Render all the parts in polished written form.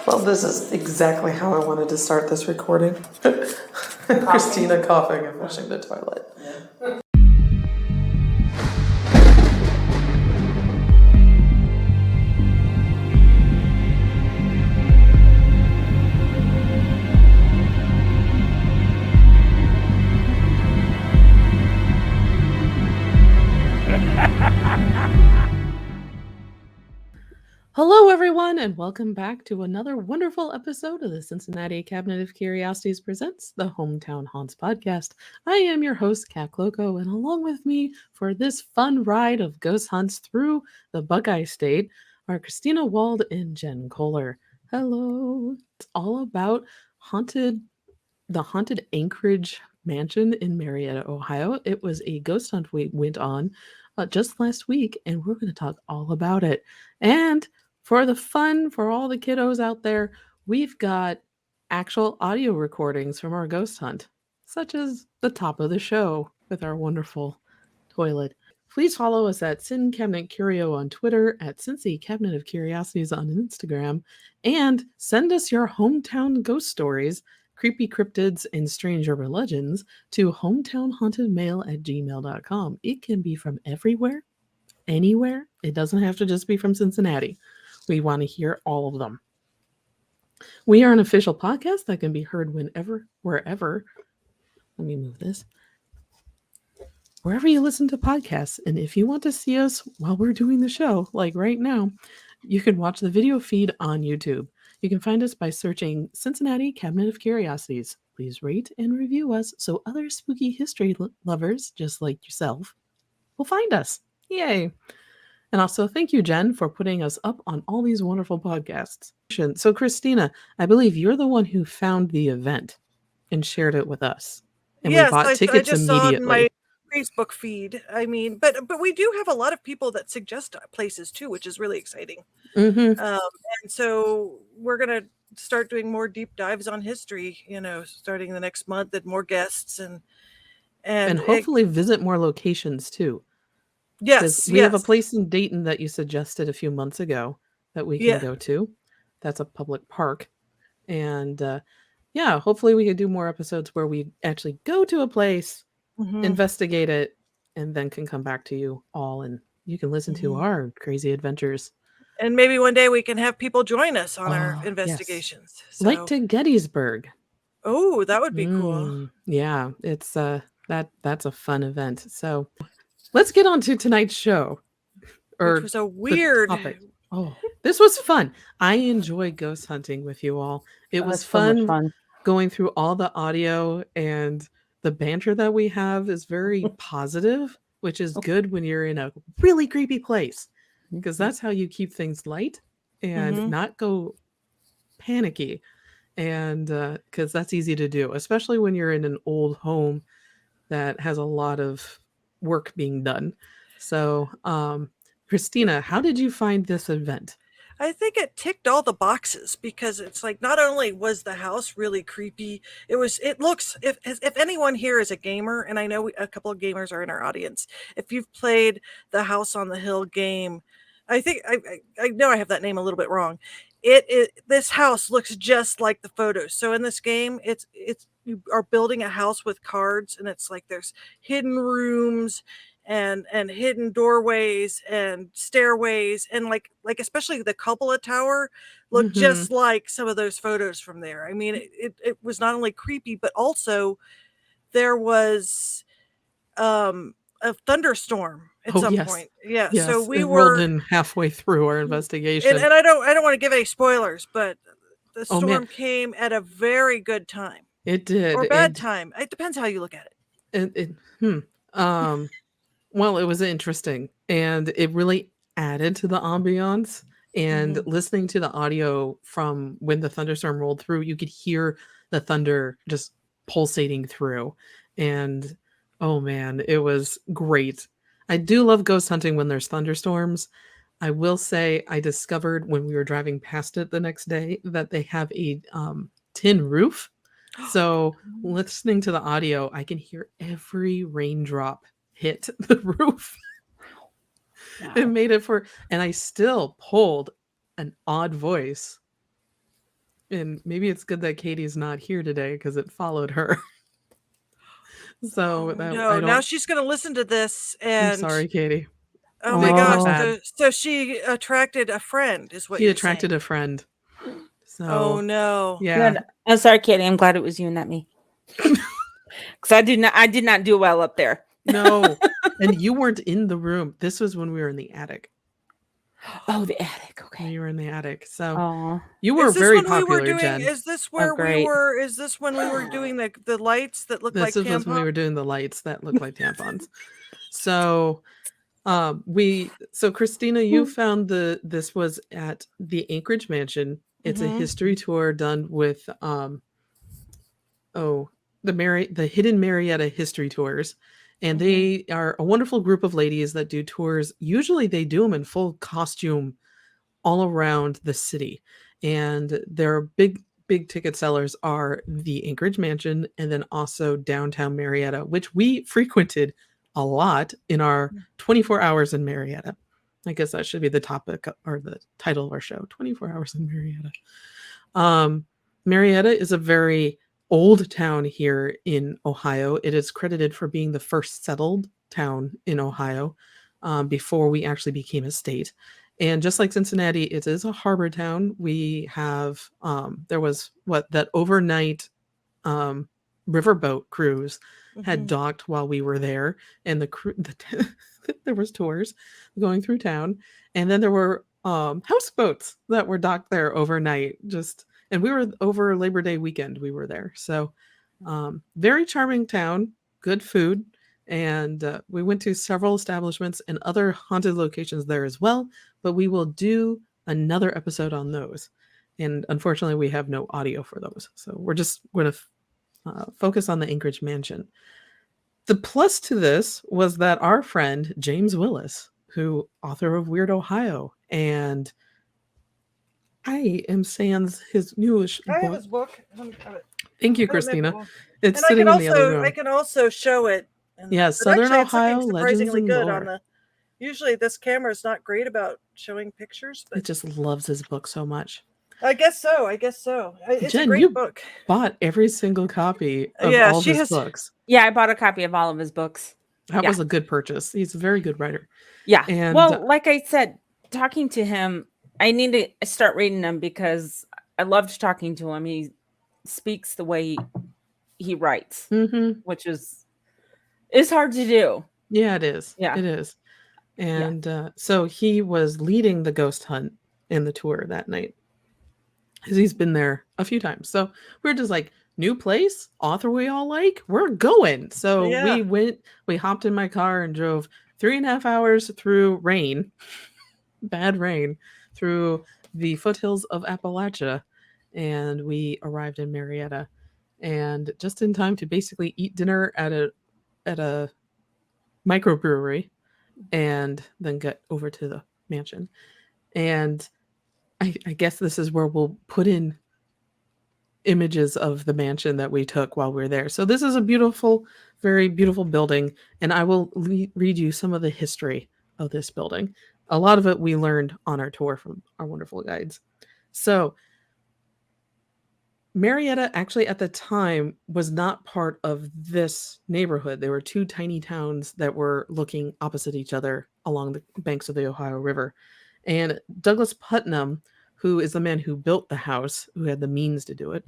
Well, this is exactly how I wanted to start this recording. Christina coughing and flushing the toilet. Yeah. Hello, everyone, and welcome back to another wonderful episode of the Cincinnati Cabinet of Curiosities presents the Hometown Haunts podcast. I am your host, Kat Loco, and along with me for this fun ride of ghost hunts through the Buckeye State are Christina Wald and Jen Kohler. Hello. It's all about the haunted Anchorage mansion in Marietta, Ohio. It was a ghost hunt we went on just last week, and we're going to talk all about it. And for the fun, for all the kiddos out there, we've got actual audio recordings from our ghost hunt, such as the top of the show with our wonderful toilet. Please follow us at Cin Cabinet Curio on Twitter, at Cincy Cabinet of Curiosities on Instagram, and send us your hometown ghost stories, creepy cryptids, and strange urban legends to hometownhauntedmail@gmail.com. It can be from everywhere, anywhere. It doesn't have to just be from Cincinnati. We want to hear all of them. We are an official podcast that can be heard whenever, wherever. Let me move this. Wherever you listen to podcasts. And if you want to see us while we're doing the show, like right now, you can watch the video feed on YouTube. You can find us by searching Cincinnati Cabinet of Curiosities. Please rate and review us so other spooky history lovers, just like yourself, will find us. Yay! And also, thank you, Jen, for putting us up on all these wonderful podcasts. So, Christina, I believe you're the one who found the event and shared it with us. And yes, we bought tickets I just immediately. saw it in my Facebook feed. I mean, but we do have a lot of people that suggest places too, which is really exciting. Mm-hmm. And so we're going to start doing more deep dives on history, starting the next month, and more guests and hopefully visit more locations too. Yes, we have a place in Dayton that you suggested a few months ago that we can go to. That's a public park. And hopefully we could do more episodes where we actually go to a place, investigate it, and then can come back to you all and you can listen to our crazy adventures. And maybe one day we can have people join us on our investigations. Yes. So, like to Gettysburg. Oh, that would be cool. Yeah, it's that's a fun event. So let's get on to tonight's show. Which was a weird topic. Oh, this was fun. I enjoy ghost hunting with you all. It was fun going through all the audio, and the banter that we have is very positive, which is good when you're in a really creepy place, because that's how you keep things light and not go panicky. And because that's easy to do, especially when you're in an old home that has a lot of work being done. So, Christina, how did you find this event? I think it ticked all the boxes, because it's like, not only was the house really creepy, it looks, if anyone here is a gamer, and I know a couple of gamers are in our audience, if you've played the House on the Hill game, I think I know I have that name a little bit wrong. This house looks just like the photos. So in this game, it's you are building a house with cards, and it's like there's hidden rooms and hidden doorways and stairways, and like especially the cupola tower looked just like some of those photos from there. I mean, it was not only creepy, but also there was a thunderstorm at some point. Yeah. Yes, so we were in halfway through our investigation. And I don't want to give any spoilers, but the storm came at a very good time. It did. Or bad time. It depends how you look at it. Well, it was interesting, and it really added to the ambiance. And listening to the audio from when the thunderstorm rolled through, you could hear the thunder just pulsating through. And oh man, it was great. I do love ghost hunting when there's thunderstorms. I will say I discovered when we were driving past it the next day that they have a tin roof. So listening to the audio, I can hear every raindrop hit the roof. Wow. It made it and I still pulled an odd voice And maybe it's good that Katie's not here today because it followed her. So Oh that I no! Now don't. she's going to listen to this, I'm and sorry, Katie. oh my Make me gosh! look Oh, bad. So she attracted a friend, is what She you're saying. attracted a friend. Oh So no! yeah. good. I'm sorry, Katie. I'm glad it was you, not me. Because I did not do well up there. No. And you weren't in the room. This was when we were in the attic. Oh, the attic. When Okay. you were in the attic. So Oh, you were Is this very when we were popular, doing? Jen. Is this oh, where we great. were? Is this when we were doing the lights that look This like was when we tampons? were doing the lights that look like tampons. So so Christina, you found this was at the Anchorage Mansion. It's a Mm-hmm. history tour done with oh, the Hidden Marietta History Tours. And Mm-hmm. they are a wonderful group of ladies that do tours. Usually they do them in full costume all around the city. And their big ticket sellers are the Anchorage Mansion and then also downtown Marietta, which we frequented a lot in our 24 hours in Marietta. I guess that should be the topic or the title of our show, 24 hours in Marietta. Marietta is a very old town here in Ohio. It is credited for being the first settled town in Ohio before we actually became a state. And just like Cincinnati, it is a harbor town. We have there was that overnight um, riverboat cruise had Mm-hmm. docked while we were there, and there was tours going through town, and then there were houseboats that were docked there overnight. And we were over Labor Day weekend. We were there, so very charming town, good food, and we went to several establishments and other haunted locations there as well. But we will do another episode on those. And unfortunately, we have no audio for those, so we're just going to focus on the Anchorage Mansion. The plus to this was that our friend James Willis, who author of Weird Ohio, and I am sans his newish I have book. his book. I have it. Thank you, I don't know if it Christina. will- It's And I sitting can in the other also room. show it. And Yeah, but Southern actually, it's Ohio looking Legends surprisingly and good on Lore. the. Usually, this camera is not great about showing pictures, It but just loves his book so much. I guess so. I guess so. It's a Jen, great you book. bought every single copy of Yeah, all of she his has. books. Yeah, I bought a copy of all of his books. That Yeah. was a good purchase. He's a very good writer. Yeah. And Well, like I said, talking to him, I need to start reading them because I loved talking to him. He speaks the way he writes, mhm, which is hard to do. yeah, it is. Yeah. It is. Yeah. And so he was leading the ghost hunt in the tour that night because he's been there a few times. So we're just like, new place, author we all like, we're going. So Yeah. we hopped in my car and drove 3.5 hours through rain, bad rain, through the foothills of Appalachia. And we arrived in Marietta and just in time to basically eat dinner at a microbrewery and then get over to the mansion. And I guess this is where we'll put in images of the mansion that we took while we were there. So this is a beautiful, very beautiful building, and I will read you some of the history of this building. A lot of it we learned on our tour from our wonderful guides. So Marietta actually at the time was not part of this neighborhood. There were two tiny towns that were looking opposite each other along the banks of the Ohio River. And Douglas Putnam, who is the man who built the house, who had the means to do it,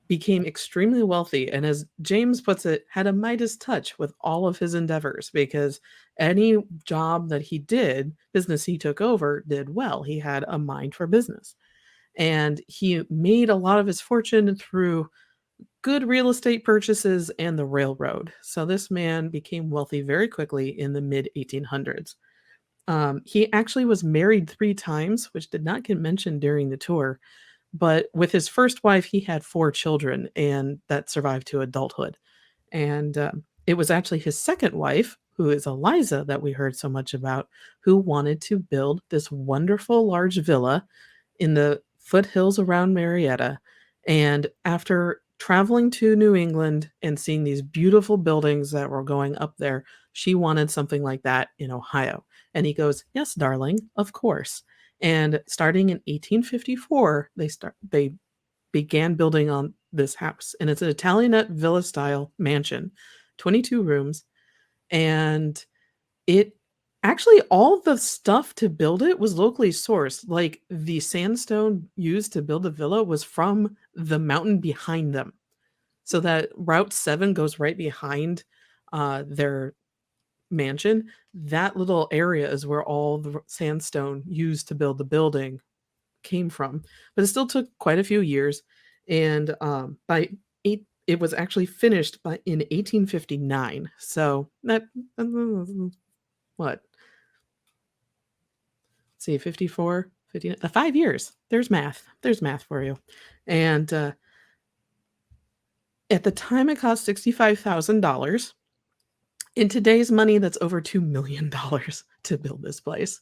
became extremely wealthy. And as James puts it, had a Midas touch with all of his endeavors because any job that he did, business he took over, did well. He had a mind for business. And he made a lot of his fortune through good real estate purchases and the railroad. So this man became wealthy very quickly in the mid 1800s. He actually was married 3 times, which did not get mentioned during the tour. But with his first wife, he had 4 children, and that survived to adulthood. And it was actually his second wife, who is Eliza, that we heard so much about, who wanted to build this wonderful large villa in the foothills around Marietta. And after traveling to New England and seeing these beautiful buildings that were going up there, she wanted something like that in Ohio. And he goes, "Yes, darling, of course." And starting in 1854, they began building on this house. And it's an Italianate villa style mansion, 22 rooms. And it actually, all the stuff to build it was locally sourced. Like the sandstone used to build the villa was from the mountain behind them. So that Route 7 goes right behind their mansion. That little area is where all the sandstone used to build the building came from. But it still took quite a few years. And it was actually finished in 1859. So that, what? Let's see, 54, 59, 5 years. There's math. There's math for you. And at the time, it cost $65,000. In today's money, that's over $2 million to build this place.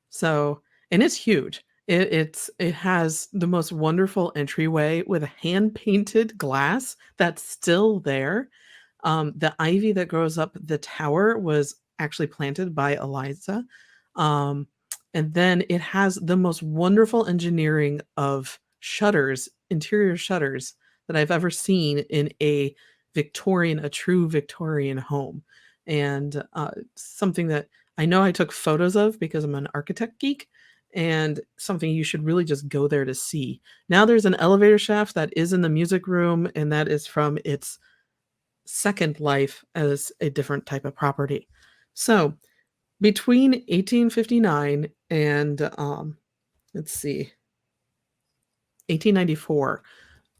So, and it's huge. It has the most wonderful entryway with a hand-painted glass that's still there. The ivy that grows up the tower was actually planted by Eliza. And then it has the most wonderful engineering of shutters, interior shutters, that I've ever seen in a true Victorian home. And something that I know I took photos of because I'm an architect geek, and something you should really just go there to see. Now there's an elevator shaft that is in the music room, and that is from its second life as a different type of property. So between 1859 and let's see, 1894,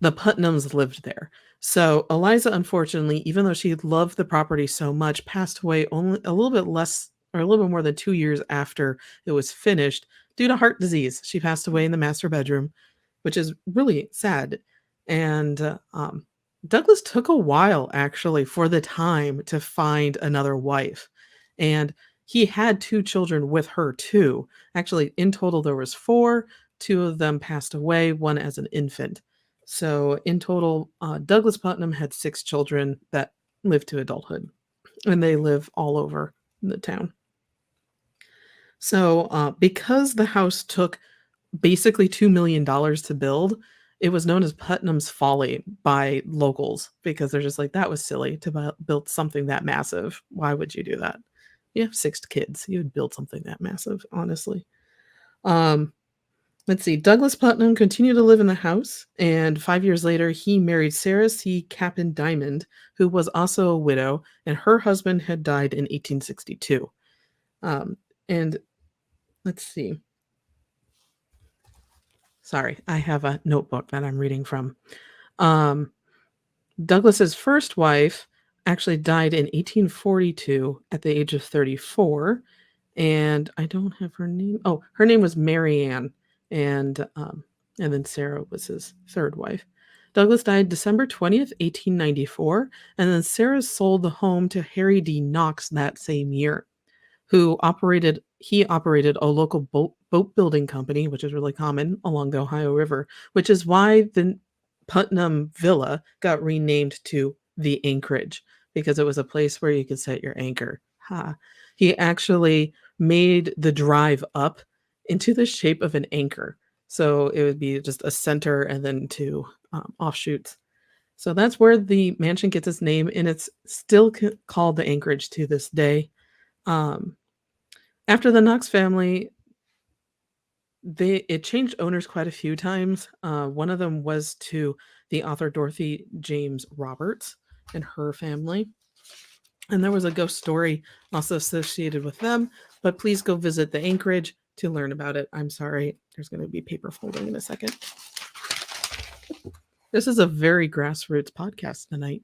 the Putnams lived there. So Eliza, unfortunately, even though she loved the property so much, passed away only a little bit less, or a little bit more than 2 years after it was finished due to heart disease. She passed away in the master bedroom, which is really sad. And Douglas took a while, actually, for the time to find another wife. And he had 2 children with her, too. Actually, in total, there was 4. 2 of them passed away, one as an infant. So in total, Douglas Putnam had 6 children that lived to adulthood, and they live all over the town. So because the house took basically $2 million to build, it was known as Putnam's Folly by locals, because they're just like, that was silly to build something that massive. Why would you do that? You have 6 kids. You would build something that massive, honestly. Let's see. Douglas Putnam continued to live in the house, and 5 years later, he married Sarah C. Capon Diamond, who was also a widow, and her husband had died in 1862. And let's see. Sorry, I have a notebook that I'm reading from. Douglas's first wife actually died in 1842 at the age of 34, and I don't have her name. Oh, her name was Mary Ann. And then Sarah was his third wife. Douglas died December 20th, 1894, and then Sarah sold the home to Harry D. Knox that same year, who operated a local boat building company, which is really common along the Ohio River, which is why the Putnam Villa got renamed to the Anchorage, because it was a place where you could set your anchor. He actually made the drive up into the shape of an anchor. So it would be just a center and then 2 offshoots. So that's where the mansion gets its name, and it's still called the Anchorage to this day. After the Knox family, it changed owners quite a few times. One of them was to the author Dorothy James Roberts and her family. And there was a ghost story also associated with them, but please go visit the Anchorage to learn about it. I'm sorry, there's going to be paper folding in a second. This is a very grassroots podcast tonight.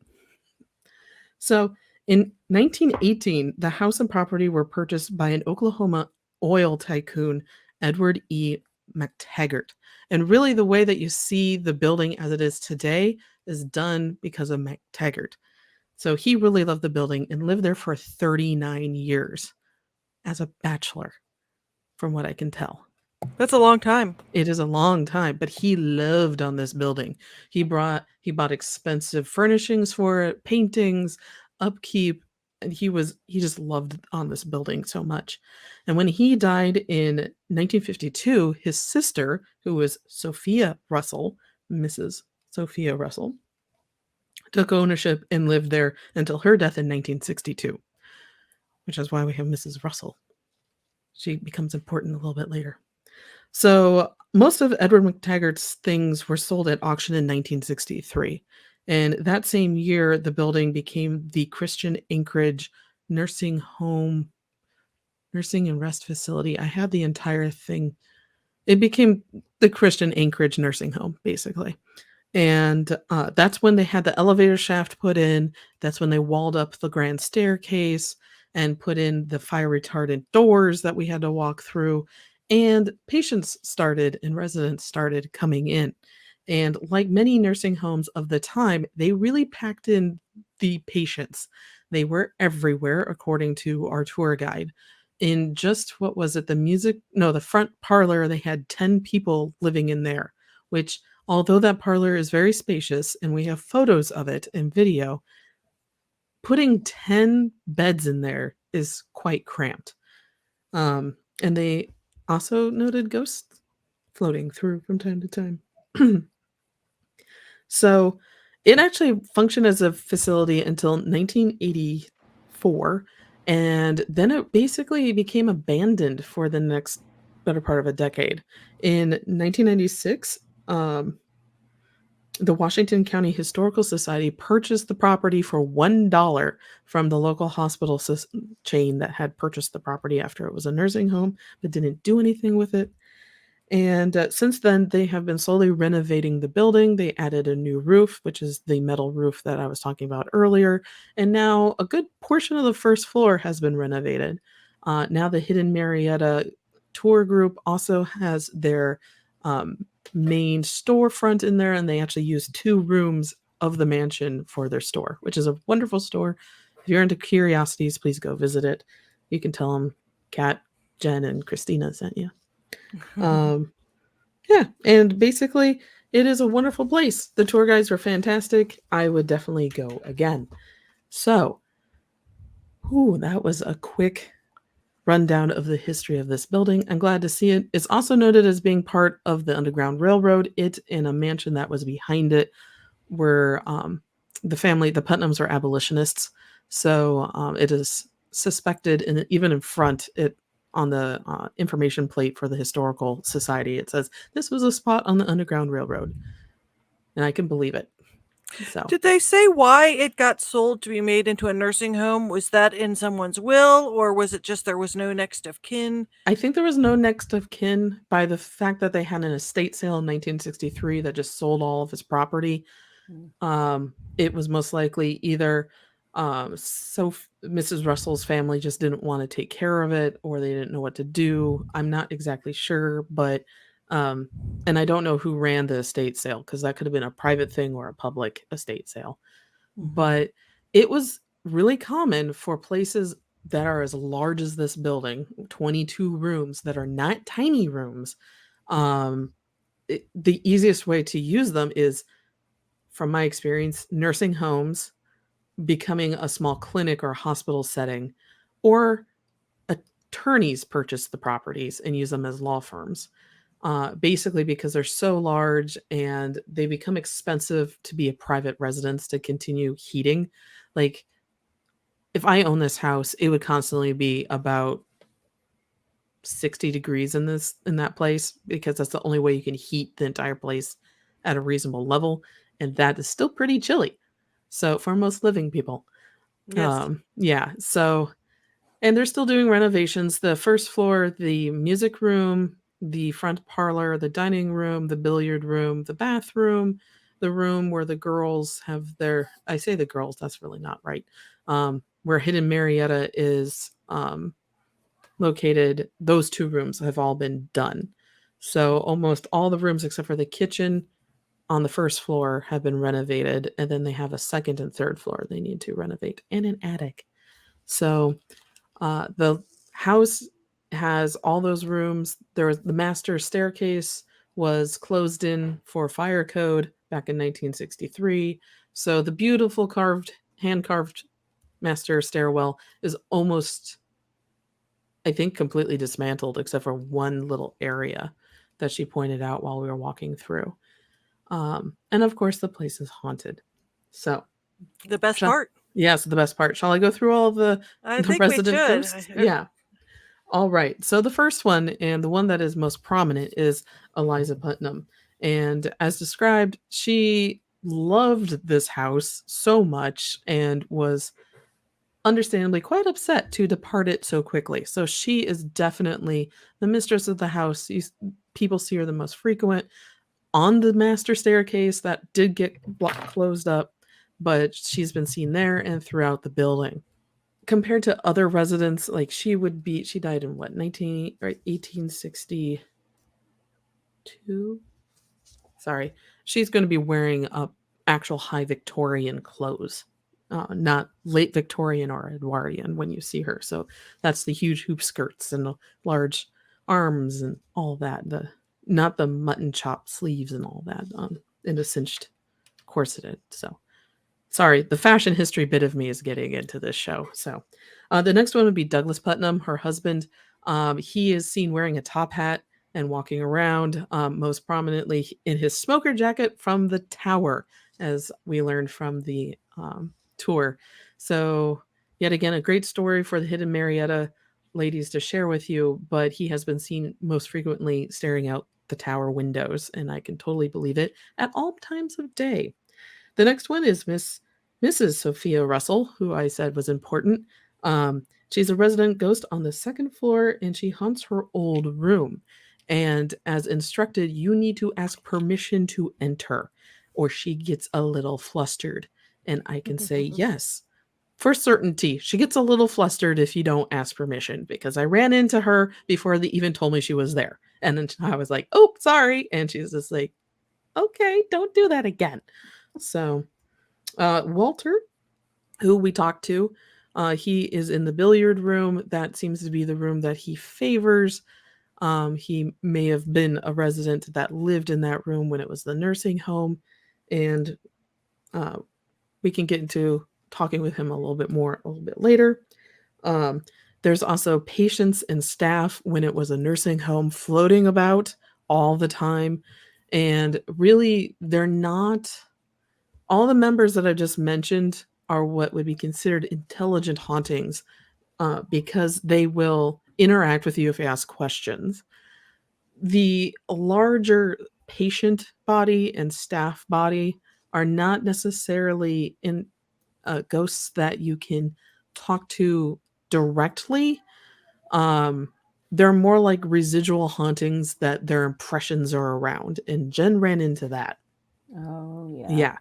So in 1918, the house and property were purchased by an Oklahoma oil tycoon, Edward E. McTaggart. And really the way that you see the building as it is today is done because of McTaggart. So he really loved the building and lived there for 39 years as a bachelor, from what I can tell. That's a long time. It is a long time, but he loved on this building. He bought expensive furnishings for it, paintings, upkeep, and he just loved on this building so much. And when he died in 1952, his sister, who was Sophia Russell, Mrs. Sophia Russell, took ownership and lived there until her death in 1962, which is why we have Mrs. Russell. She becomes important a little bit later. So most of Edward McTaggart's things were sold at auction in 1963. And that same year, the building became the Christian Anchorage Nursing and Rest Facility. I had the entire thing. It became the Christian Anchorage Nursing Home, basically. And that's when they had the elevator shaft put in. That's when they walled up the grand staircase and put in the fire retardant doors that we had to walk through. And patients started and residents started coming in. And like many nursing homes of the time, they really packed in the patients. They were everywhere, according to our tour guide. In just what was it, the front parlor, they had 10 people living in there, which, although that parlor is very spacious and we have photos of it and video, putting 10 beds in there is quite cramped. And they also noted ghosts floating through from time to time. So it actually functioned as a facility until 1984. And then it basically became abandoned for the next better part of a decade. In 1996, the Washington County Historical Society purchased the property for $1 from the local hospital chain that had purchased the property after it was a nursing home, but didn't do anything with it. And since then, they have been slowly renovating the building. They added a new roof, which is the metal roof that I was talking about earlier. And now a good portion of the first floor has been renovated. Now the Hidden Marietta tour group also has their main storefront in there, and they actually use 2 rooms of the mansion for their store, which is a wonderful store. If you're into curiosities, please go visit it. You can tell them Kat, Jen, and Christina sent you. Yeah, and basically it is a wonderful place. The tour guides were fantastic. I would definitely go again. So, that was a quick rundown of the history of this building. I'm glad to see it. It's also noted as being part of the Underground Railroad. It and a mansion that was behind it were the Putnams are abolitionists. So it is suspected, and even in front, on the information plate for the Historical Society, it says this was a spot on the Underground Railroad. And I can believe it. So Did they say why it got sold to be made into a nursing home? Was that in someone's will, or was it just there was no next of kin? I think there was no next of kin by the fact that they had an estate sale in 1963 that just sold all of his property. It was most likely either Mrs. Russell's family just didn't want to take care of it, or they didn't know what to do. I'm not exactly sure, but and I don't know who ran the estate sale, because that could have been a private thing or a public estate sale. But it was really common for places that are as large as this building, 22 rooms that are not tiny rooms. The easiest way to use them is, from my experience, nursing homes becoming a small clinic or hospital setting, or attorneys purchase the properties and use them as law firms. Basically because they're so large and they become expensive to be a private residence to continue heating. Like, if I own this house, it would constantly be about 60 degrees in that place, because that's the only way you can heat the entire place at a reasonable level, and that is still pretty chilly. So for most living people. Yes. Yeah. So, and they're still doing renovations. The first floor, the music room, the front parlor, the dining room, the billiard room, the bathroom, the room where the girls have I say the girls, that's really not right. Where Hidden Marietta is located, those 2 rooms have all been done. So almost all the rooms except for the kitchen on the first floor have been renovated, and then they have a second and third floor they need to renovate, and an attic. So the house has all those rooms. The master staircase was closed in for fire code back in 1963. So the beautiful hand-carved master stairwell is almost, I think, completely dismantled, except for one little area that she pointed out while we were walking through. And of course, the place is haunted. So, The best shall, part. yes, the best part. Shall I go through all the I think we resident should. ghosts? Yeah. All right. So the first one, and the one that is most prominent, is Eliza Putnam. And as described, she loved this house so much and was understandably quite upset to depart it so quickly. So she is definitely the mistress of the house. People see her the most frequent on the master staircase that did get closed up, but she's been seen there and throughout the building. Compared to other residents, like she died in what, 1862? Sorry. She's going to be wearing actual high Victorian clothes, not late Victorian or Edwardian when you see her. So that's the huge hoop skirts and the large arms and all that. Not the mutton chop sleeves and all that, and a cinched corseted. So sorry, the fashion history bit of me is getting into this show. So the next one would be Douglas Putnam, her husband. He is seen wearing a top hat and walking around, most prominently in his smoker jacket from the tower, as we learned from the tour. So yet again, a great story for the hidden Marietta ladies to share with you, but he has been seen most frequently staring out the tower windows, and I can totally believe it at all times of day. The next one is Mrs. Sophia Russell, who I said was important. She's a resident ghost on the second floor, and she haunts her old room. And as instructed, you need to ask permission to enter, or she gets a little flustered. And I can say yes. For certainty, she gets a little flustered if you don't ask permission, because I ran into her before they even told me she was there. And then I was like, oh, sorry. And she's just like, okay, don't do that again. So Walter, who we talked to, he is in the billiard room. That seems to be the room that he favors. He may have been a resident that lived in that room when it was the nursing home. And we can get into talking with him a little bit later. There's also patients and staff when it was a nursing home floating about all the time. And really, they're not... All the members that I just mentioned are what would be considered intelligent hauntings, because they will interact with you if you ask questions. The larger patient body and staff body are not necessarily in ghosts that you can talk to directly. They're more like residual hauntings that their impressions are around, and Jen ran into that. Oh yeah. Yeah.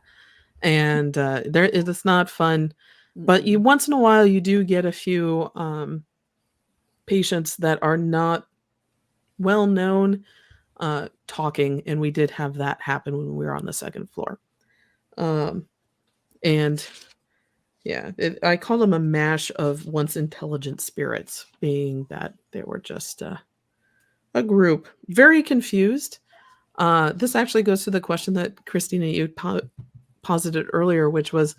And it's not fun, but you once in a while you do get a few patients that are not well known talking, and we did have that happen when we were on the second floor. And yeah, I call them a mash of once intelligent spirits, being that they were just a group very confused. This actually goes to the question that Christina, you posited earlier, which was,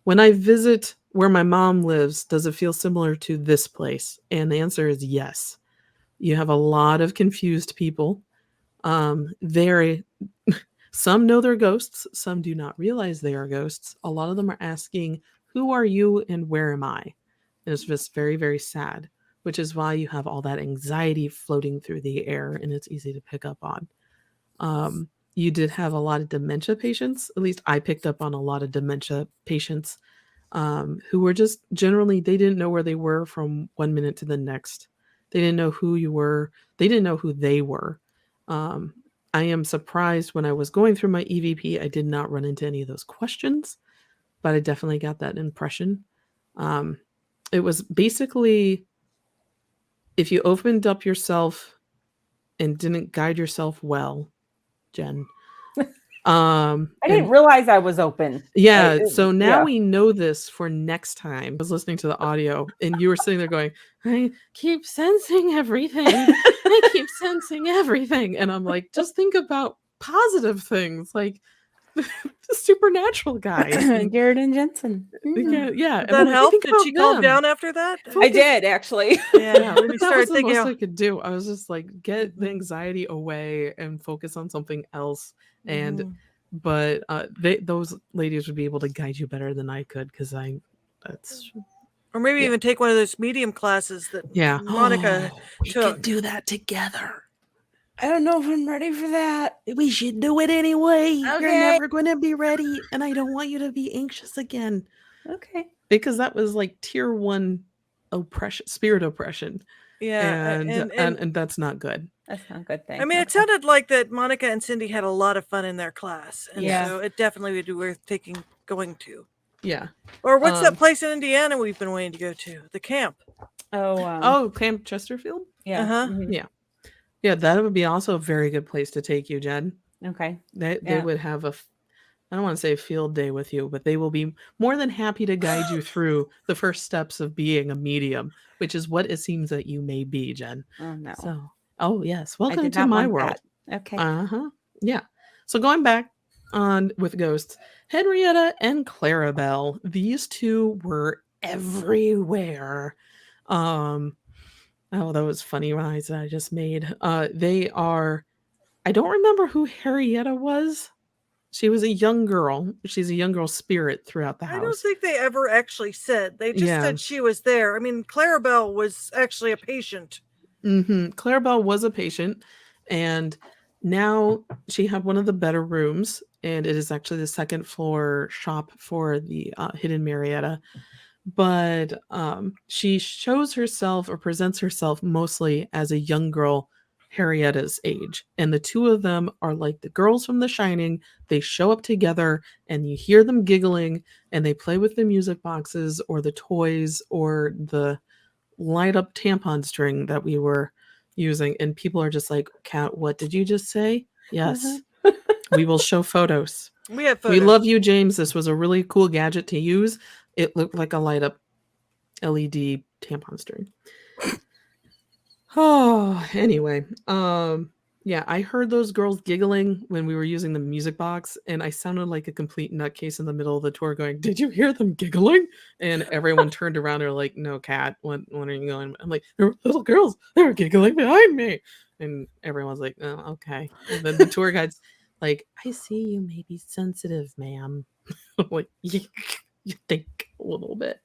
when I visit where my mom lives, does it feel similar to this place? And the answer is yes. You have a lot of confused people. Some know they're ghosts. Some do not realize they are ghosts. A lot of them are asking, who are you and where am I? And it's just very, very sad, which is why you have all that anxiety floating through the air, and it's easy to pick up on. You did have a lot of dementia patients. At least I picked up on a lot of dementia patients who were just generally, they didn't know where they were from 1 minute to the next. They didn't know who you were. They didn't know who they were. I am surprised when I was going through my EVP, I did not run into any of those questions, but I definitely got that impression. It was basically, if you opened up yourself and didn't guide yourself well, Jen. I didn't realize I was open. Yeah. So now we know this for next time. I was listening to the audio and you were sitting there going, I keep sensing everything. I keep sensing everything. And I'm like, just think about positive things like the supernatural guys. Garrett and Jensen. Yeah. Did that help? Did she calm down after that? I did, actually. Yeah. That was the most I could do. I was just like, get the anxiety away and focus on something else. And but those ladies would be able to guide you better than I could because that's Or maybe Yeah. even take one of those medium classes that yeah. Monica We took. could do that together. I don't know if I'm ready for that. We should do it anyway. You're Okay. never going to be ready, and I don't want you to be anxious again Okay. because that was like tier 1 oppression, spirit oppression, Yeah, and that's not good. That's not a good thing. I mean, it sounded like that Monica and Cindy had a lot of fun in their class, and Yeah. so it definitely would be worth going to. Yeah. Or what's that place in Indiana we've been waiting to go to? The camp. Oh, Camp Chesterfield. yeah. Uh-huh. Mhm. Yeah. Yeah, that would be also a very good place to take you, Jen. Okay. They Yeah. would have I don't want to say field day with you, but they will be more than happy to guide you through the first steps of being a medium, which is what it seems that you may be, Jen. Oh no. So, oh yes, I welcome did to not my want world. that. Okay. Yeah. So going back on with ghosts, Henrietta and Clarabelle, these two were everywhere. Oh, that was funny eyes that I just made. They are. I don't remember who Henrietta was. She was a young girl. She's a young girl spirit throughout the I don't house. think they ever actually said. They just Yeah. said she was there. I mean, Clarabelle was actually a patient. Clarabelle was a patient, and now she had one of the better rooms, and it is actually the second floor shop for the hidden Marietta. But she shows herself or presents herself mostly as a young girl, Harrietta's age. And the two of them are like the girls from The Shining. They show up together and you hear them giggling and they play with the music boxes or the toys or the light up tampon string that we were using. And people are just like, Kat, what did you just say? Yes. We will show photos. We have photos. We love you, James. This was a really cool gadget to use. It looked like a light up LED tampon string. Oh, anyway. Yeah, I heard those girls giggling when we were using the music box, and I sounded like a complete nutcase in the middle of the tour going, "Did you hear them giggling?" And everyone turned around and were like, "No, Kat, when are you going?" I'm like, "There were little girls, they were giggling behind me." And everyone's like, "Oh, okay." And then the tour guide's like, "I see you may be sensitive, ma'am." I'm like, you think a little bit.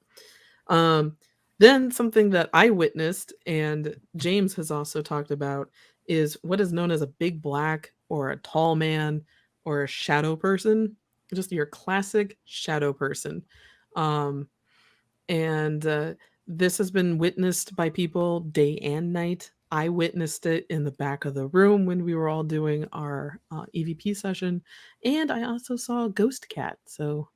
Then something that I witnessed and James has also talked about is what is known as a big black or a tall man or a shadow person, just your classic shadow person. Um, and this has been witnessed by people day and night. I witnessed it in the back of the room when we were all doing our EVP session, and I also saw a ghost cat. So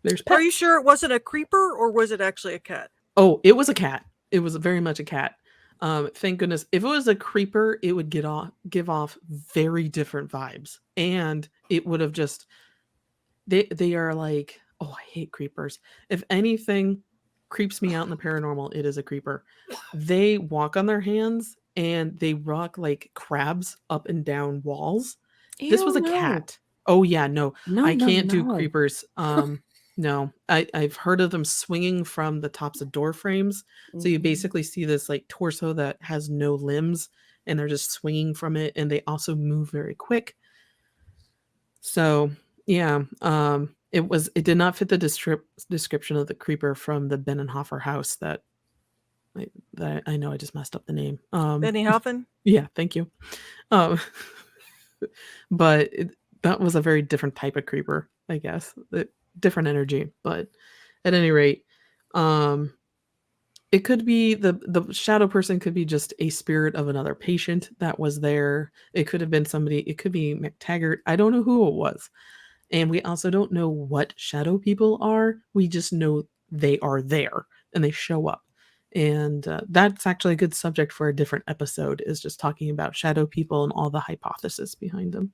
there's pets. Are you sure it wasn't a creeper or was it actually a cat? Oh, it was a cat. It was very much a cat. Thank goodness. If it was a creeper, it would give off very different vibes, and it would have just they are like, oh, I hate creepers. If anything creeps me out in the paranormal, it is a creeper. They walk on their hands and they rock like crabs up and down walls. This was a cat. Oh yeah, no, I can't do creepers. No, I've heard of them swinging from the tops of door frames. So you basically see this like torso that has no limbs and they're just swinging from it. And they also move very quick. So yeah, it did not fit the description of the creeper from the Benenhofer house that I know I just messed up the name. Benny Hoffman? Yeah, thank you. But that was a very different type of creeper, I guess. Different energy, but at any rate, it could be the shadow person could be just a spirit of another patient that was there. It could have been somebody. It could be McTaggart. I don't know who it was, and we also don't know what shadow people are. We just know they are there and they show up, and that's actually a good subject for a different episode. Is just talking about shadow people and all the hypothesis behind them,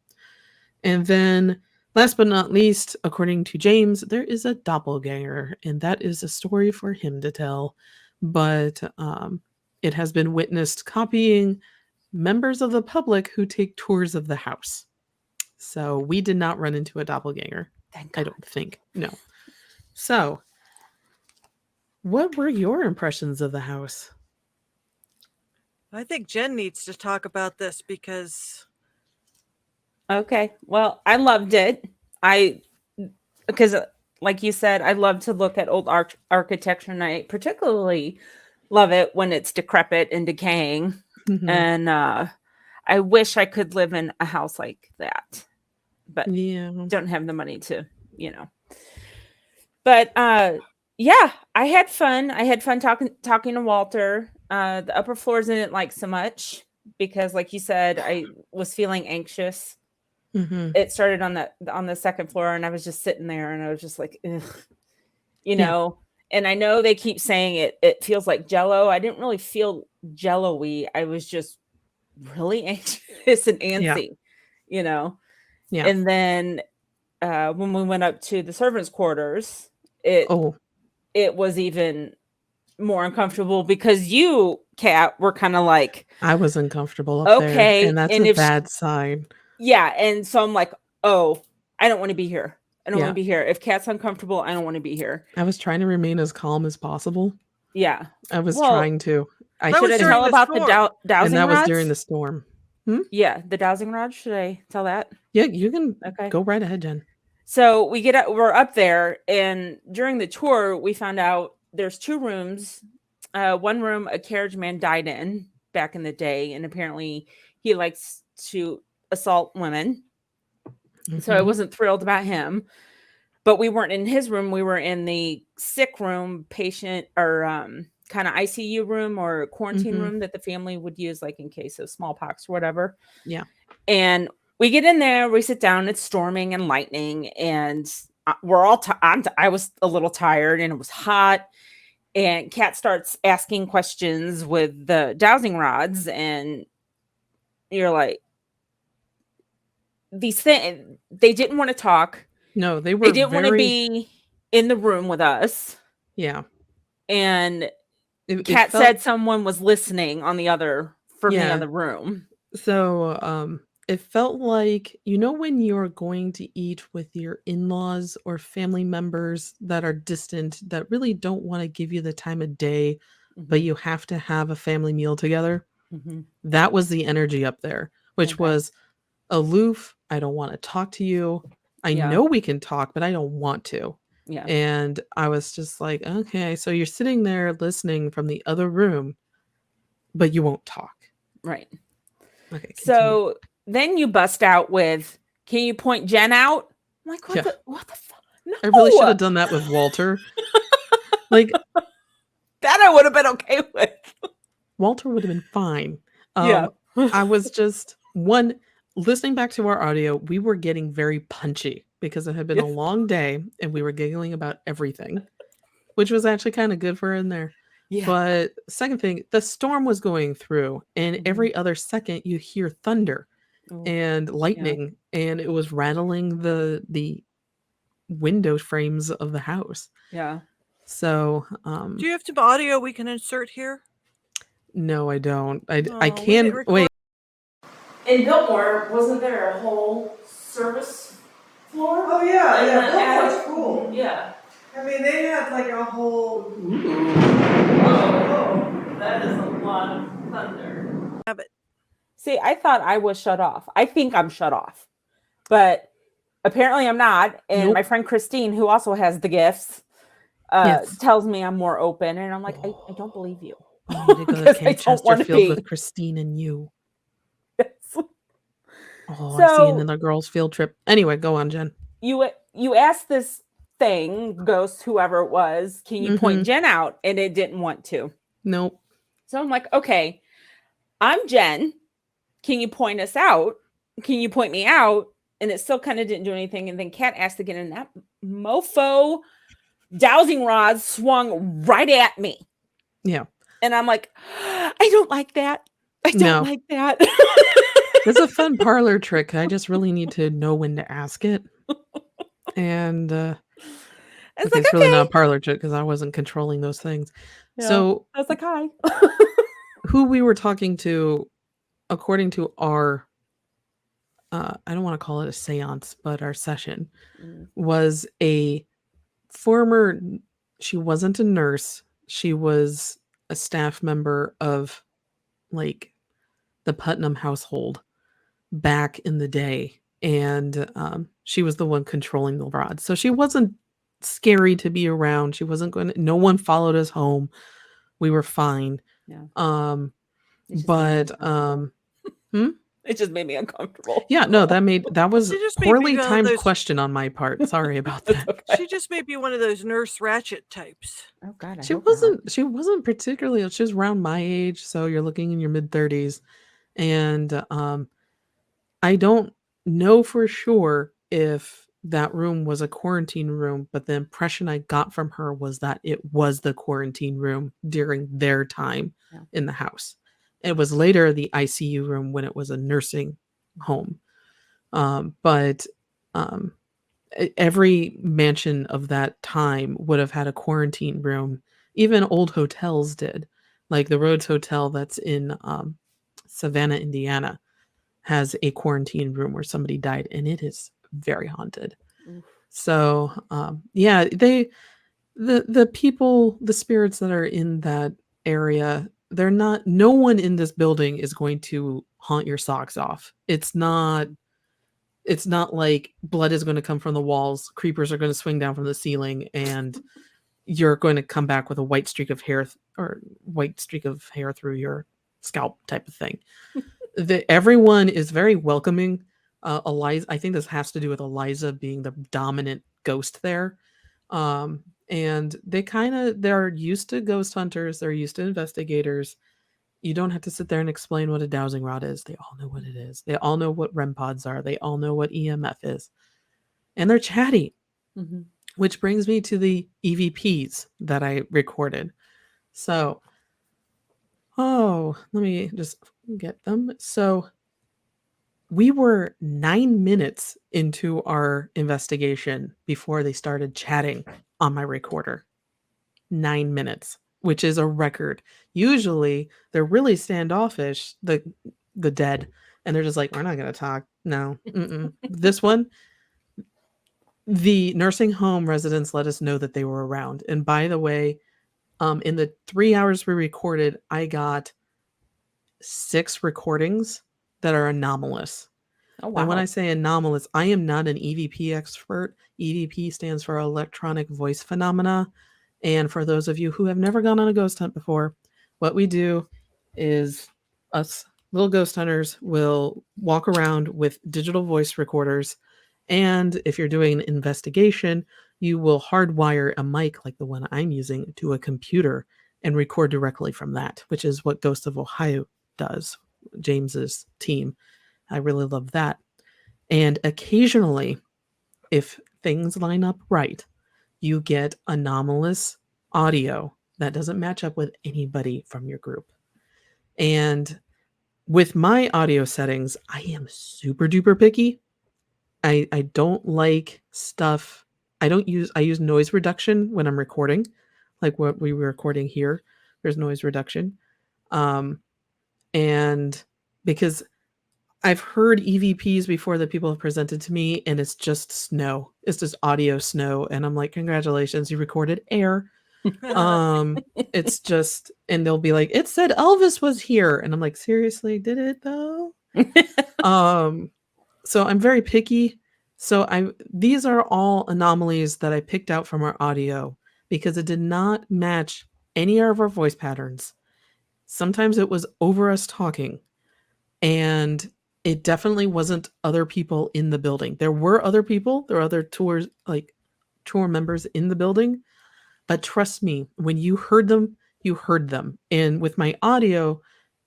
and then. Last but not least, according to James, there is a doppelganger, and that is a story for him to tell. But it has been witnessed copying members of the public who take tours of the house. So we did not run into a doppelganger. I don't think. No. So, what were your impressions of the house? I think Jen needs to talk about this because Okay. Well, I loved it. Because like you said, I love to look at old architecture, and I particularly love it when it's decrepit and decaying. Mhm. And I wish I could live in a house like that, but Yeah. don't have the money to, you know. But yeah, I had fun. I had fun talking to Walter. The upper floors I didn't like so much because, like you said, I was feeling anxious. Mhm. It started on the second floor, and I was just sitting there, and I was just like, ugh, you Yeah. know. And I know they keep saying it feels like Jello. I didn't really feel Jello-y. I was just really anxious and Yeah. antsy, you know. Yeah. And then when we went up to the servants' quarters, it Oh, it was even more uncomfortable because you, Kat, were kind of like, I was uncomfortable up there, and okay, that's and a if bad sign. yeah, and so I'm like, oh, I don't want to be here. I don't want Yeah. to be here. If Kat's uncomfortable, I don't want to be here. I was trying to remain as calm as possible. Yeah. I was Well, trying to. I That should was I and during tell the about the storm. dowsing that was rods? during the storm. Hmm? Yeah, the dowsing rod. Should I tell that? Yeah, you can Okay. go right ahead, Jen. So we're up there, and during the tour, we found out there's two rooms. One room a carriage man died in back in the day, and apparently he likes to assault women. So I Mhm. wasn't thrilled about him. But we weren't in his room. We were in the sick room, patient or kind of ICU room or quarantine Mhm. room that the family would use, like in case of smallpox or whatever. Yeah. And we get in there, we sit down, it's storming and lightning, and we're all, I was a little tired and it was hot. And Kat starts asking questions with the dowsing rods, and you're like, these things, they didn't want to talk. No, they They were didn't want to very be in the room with us. yeah. And It Kat felt said someone was listening on the other from the yeah. other room. So, it felt like when you're going to eat with your in-laws or family members that are distant that really don't wanna give you the time of day, but Mhm, you have to have a family meal together. mhm. That was the energy up there, which Okay. was aloof. I don't wanna talk to you. I Yeah. know we can talk, but I don't want to. Yeah. And I was just like, "Okay, so you're sitting there listening from the other room, but you won't talk." Right. Okay, continue. So then you bust out with, "Can you point Jen out?" I'm like, Yeah. what the fuck? I really should No. have done that with Walter. Like, That I would have been okay with. Walter would have been fine. Yeah. I was just listening back to our audio, we were getting very punchy because it had been a Yes. long day and we were giggling about everything, which was actually kind of good for in there. Yeah. But second thing, the storm was going through, and Mhm. every other second you hear thunder Oh, and yeah. lightning, and it was rattling the window frames of the house. Yeah. So, Do you have some audio we can insert here? no, I don't. I We didn't can record. wait. In Biltmore, wasn't there a whole service floor? Oh yeah, And yeah, the Biltmore's attic? cool. Yeah. I mean, they have like a whole. Whoa, that is a lot of thunder. Have it. See, I thought I was shut off. I think I'm shut off, but apparently I'm not. And my Nope. friend Christine, who also has the gifts, Yes. tells me I'm more open. And I'm like, I don't believe you. We need to go to Because I Camp don't want to Chesterfield be. with Christine and you. Oh, I see you in So the girls' field trip. Anyway, go on, Jen. you asked this thing, ghost, whoever it was, can you point Mhm. Jen out? And it didn't want to. Nope. So I'm like, okay, I'm Jen. Can you point us out? Can you point me out? And it still kind of didn't do anything. And then Kat asked again, and that mofo dowsing rod swung right at me. Yeah. And I'm like, I don't like that. I don't No. like that. It's a fun parlor trick. I just really need to know when to ask it. And It's okay, like, it's really not okay. a parlor trick because I wasn't controlling those things. Yeah. So I was like, hi. who we were talking to, according to our I don't want to call it a seance, but our session Mm, was a former she wasn't a nurse. She was a staff member of like the Putnam household back in the day. and she was the one controlling the rods. So she wasn't scary to be around. She wasn't going to, no one followed us home. We were fine. Yeah. It just made me uncomfortable. Yeah, no, that was She just made poorly me one of timed those- question on my part. Sorry about that. Okay. She just may be one of those Nurse Ratchet types. Oh God, She wasn't particularly, she was around my age, so you're looking in your mid-30s. And I don't know for sure if that room was a quarantine room, but the impression I got from her was that it was the quarantine room during their time in the house. It was later the ICU room when it was a nursing home. But every mansion of that time would have had a quarantine room. Even old hotels did. Like the Rhodes Hotel that's in Savannah, Indiana, has a quarantine room where somebody died, and it is very haunted. Oof. So the people, the spirits that are in that area, no one in this building is going to haunt your socks off. It's not like blood is going to come from the walls, creepers are going to swing down from the ceiling, and you're going to come back with a white streak of hair through your scalp type of thing. Everyone is very welcoming. Eliza, I think this has to do with Eliza being the dominant ghost there. And they're used to ghost hunters. They're used to investigators. You don't have to sit there and explain what a dowsing rod is. They all know what it is. They all know what REM pods are. They all know what EMF is. And they're chatty, which brings me to the EVPs that I recorded. So, let me just get them. So we were 9 minutes into our investigation before they started chatting on my recorder. 9 minutes, which is a record. Usually they're really standoffish, the dead, and they're just like, we're not going to talk. No. This one, the nursing home residents let us know that they were around. And by the way, in the 3 hours we recorded, I got 6 recordings that are anomalous. Oh, wow. And when I say anomalous, I am not an EVP expert. EVP stands for electronic voice phenomena. And for those of you who have never gone on a ghost hunt before, what we do is us little ghost hunters will walk around with digital voice recorders. And if you're doing an investigation, you will hardwire a mic like the one I'm using to a computer and record directly from that, which is what Ghosts of Ohio does, James's team. I really love that. And occasionally, if things line up right, you get anomalous audio that doesn't match up with anybody from your group. And with my audio settings, I am super duper picky. I don't like stuff. I use noise reduction when I'm recording, like what we were recording here. There's noise reduction. And because I've heard EVPs before that people have presented to me, and it's just snow. It's just audio snow. And I'm like, congratulations, you recorded air. It's just, and they'll be like, it said Elvis was here. And I'm like, seriously, did it though? So I'm very picky. So these are all anomalies that I picked out from our audio because it did not match any of our voice patterns. Sometimes it was over us talking, and it definitely wasn't other people in the building. There were other people, there were other tour members in the building, but trust me, when you heard them, you heard them. And with my audio,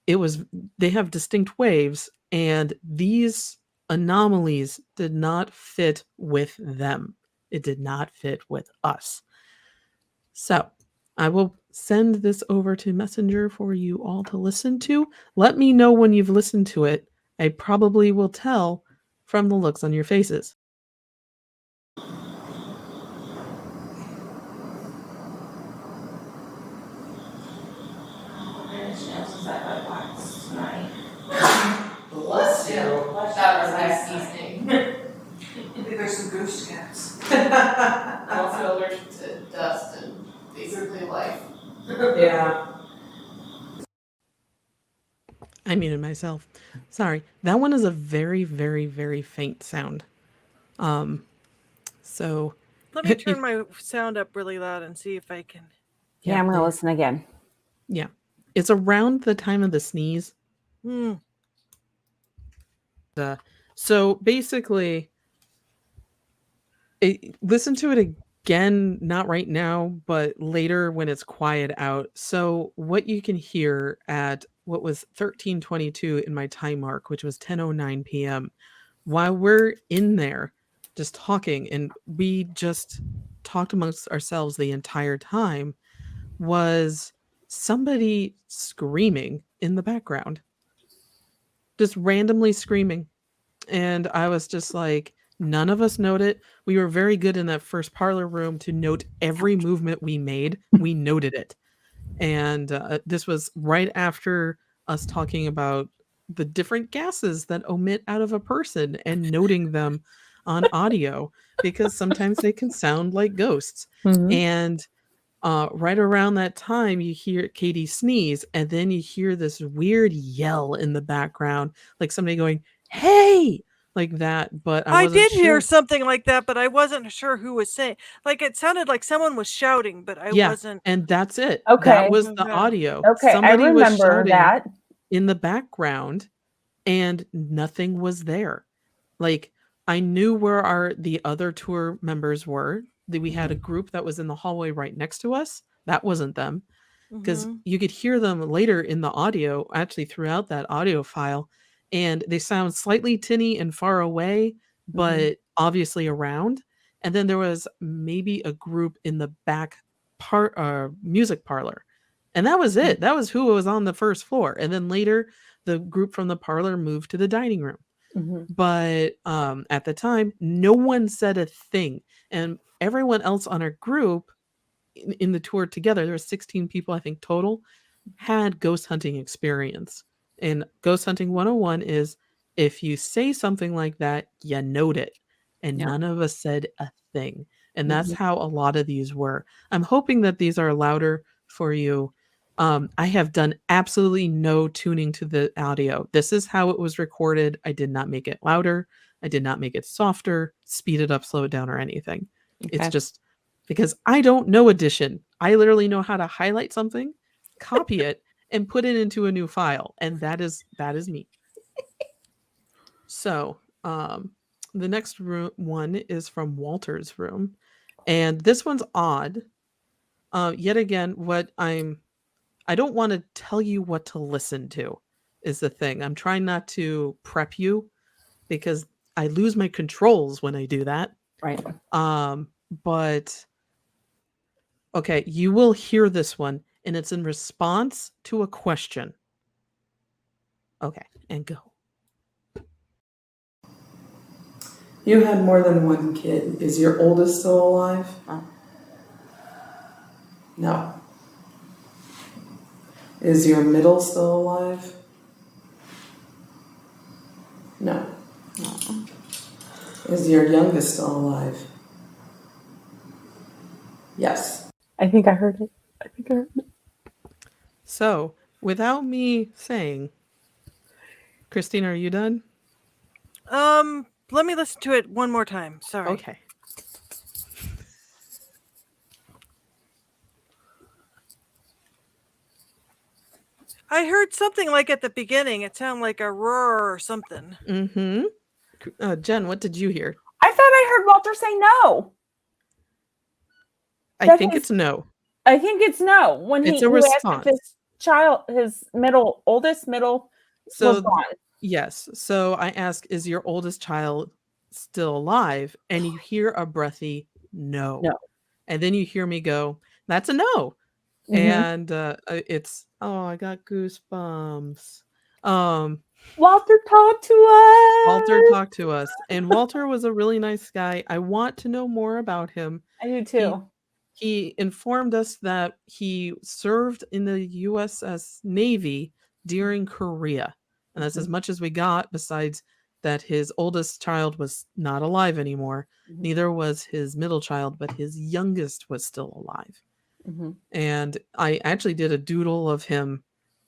they have distinct waves, and these anomalies did not fit with them. It did not fit with us. So I will send this over to Messenger for you all to listen to. Let me know when you've listened to it. I probably will tell from the looks on your faces. Bless you. That was nice evening. There's some ghost cats. I'm also allergic to dust and basically life. Yeah. I muted myself. Sorry. That one is a very, very, very faint sound. So Let me turn my sound up really loud and see if I can. Yeah, I'm going to listen again. Yeah. It's around the time of the sneeze. So basically, listen to it again, not right now, but later when it's quiet out. So what you can hear at what was 13:22 in my time mark, which was 10:09 p.m., while we're in there just talking, and we just talked amongst ourselves the entire time, was somebody screaming in the background, just randomly screaming. And I was just like, none of us noted it. We were very good in that first parlor room to note every movement we made. We noted it. And this was right after us talking about the different gases that emit out of a person and noting them on audio, because sometimes they can sound like ghosts. Mhm. And right around that time, you hear Katie sneeze, and then you hear this weird yell in the background, like somebody going, "Hey!" like that. But I I wasn't did hear sure. something like that, but I wasn't sure who was saying. Like it sounded like someone was shouting, but I Yeah, wasn't. and that's it. Okay. That was the Okay. audio. Okay, I Somebody was remember shouting that. in the background, and nothing was there. Like, I knew where the other tour members were. That we had a group that was in the hallway right next to us. That wasn't them, because Mhm. you could hear them later in the audio, actually throughout that audio file, and they sound slightly tinny and far away, but obviously around. And then there was maybe a group in the back music parlor, and that was it. That was who was on the first floor. And then later, the group from the parlor moved to the dining room. Mhm. But at the time, no one said a thing, and everyone else on our group in the tour together, there were 16 people, I think, total, had ghost hunting experience. And ghost hunting 101 is, if you say something like that, you note it. And Yeah. none of us said a thing. And that's Mhm. how a lot of these were. I'm hoping that these are louder for you. I have done absolutely no tuning to the audio. This is how it was recorded. I did not make it louder. I did not make it softer, speed it up, slow it down, or anything. It's Okay. just because I don't know addition. I literally know how to highlight something, copy it, and put it into a new file, and that is me. So the next one is from Walter's room, and this one's odd. Yet again, I don't want to tell you what to listen to is the thing. I'm trying not to prep you, because I lose my controls when I do that. Right. But okay, you will hear this one, and it's in response to a question. Okay, and go. You had more than one kid. Is your oldest still alive? No. Is your middle still alive? No. Is your youngest still alive? Yes. I think I heard it. So, without me saying, Christina, are you done? Let me listen to it one more time. Sorry. Okay. I heard something like at the beginning. It sounded like a roar or something. Mm-hmm. Jen, what did you hear? I thought I heard Walter say no. I think it's no. I think it's no. When It's he a asked if response. his oldest middle was So, gone. yes. So I ask, is your oldest child still alive? And you hear a breathy no. No. And then you hear me go, that's a no. Mhm. And it's, oh, I got goosebumps. Walter talked to us. Walter talked to us, and Walter was a really nice guy. I want to know more about him. I do too. He informed us that he served in the USS Navy during Korea, and that's as much as we got, besides that his oldest child was not alive anymore. Neither was his middle child, but his youngest was still alive. And I actually did a doodle of him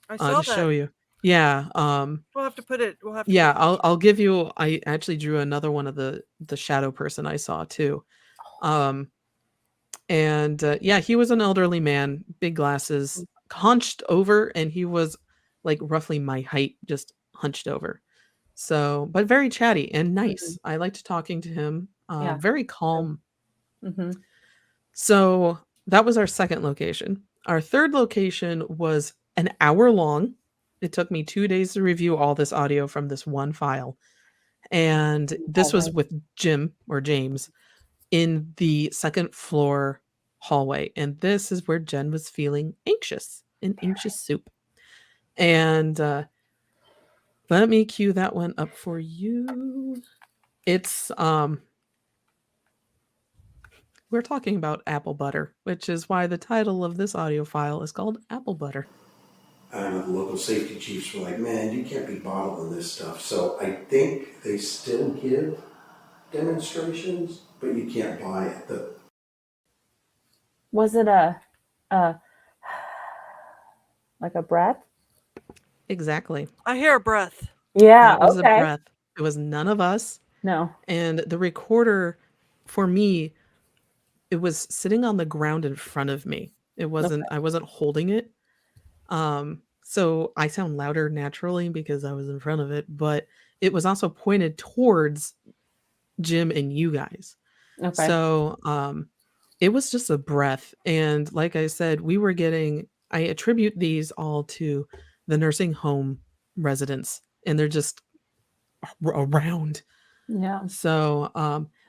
I saw to show that. you. Yeah. We'll have to put it. We'll have to. Yeah, Put I'll give you. I actually drew another one of the shadow person I saw too. Um, and yeah, he was an elderly man, big glasses, hunched over, and he was like roughly my height, just hunched over. So, but very chatty and nice. I liked talking to him. Yeah. Very calm. Mm-hmm. So that was our second location. Our third location was an hour long. It took me 2 days to review all this audio from this one file. And this was with Jim or James in the second floor hallway. And this is where Jen was feeling anxious, an anxious soup. And let me cue that one up for you. It's we're talking about apple butter, which is why the title of this audio file is called Apple Butter. The local safety chiefs were like, man, you can't be bottling this stuff. So I think they still give demonstrations, but you can't buy it. Was it a like a breath? Exactly. I hear a breath. Yeah. That was Okay. a breath. It was none of us. No. And the recorder, for me, it was sitting on the ground in front of me. It wasn't, I wasn't holding it. So I sound louder naturally because I was in front of it, but it was also pointed towards Jim and you guys. Okay. So it was just a breath. And like I said, I attribute these all to the nursing home residents, and they're just around. Yeah. So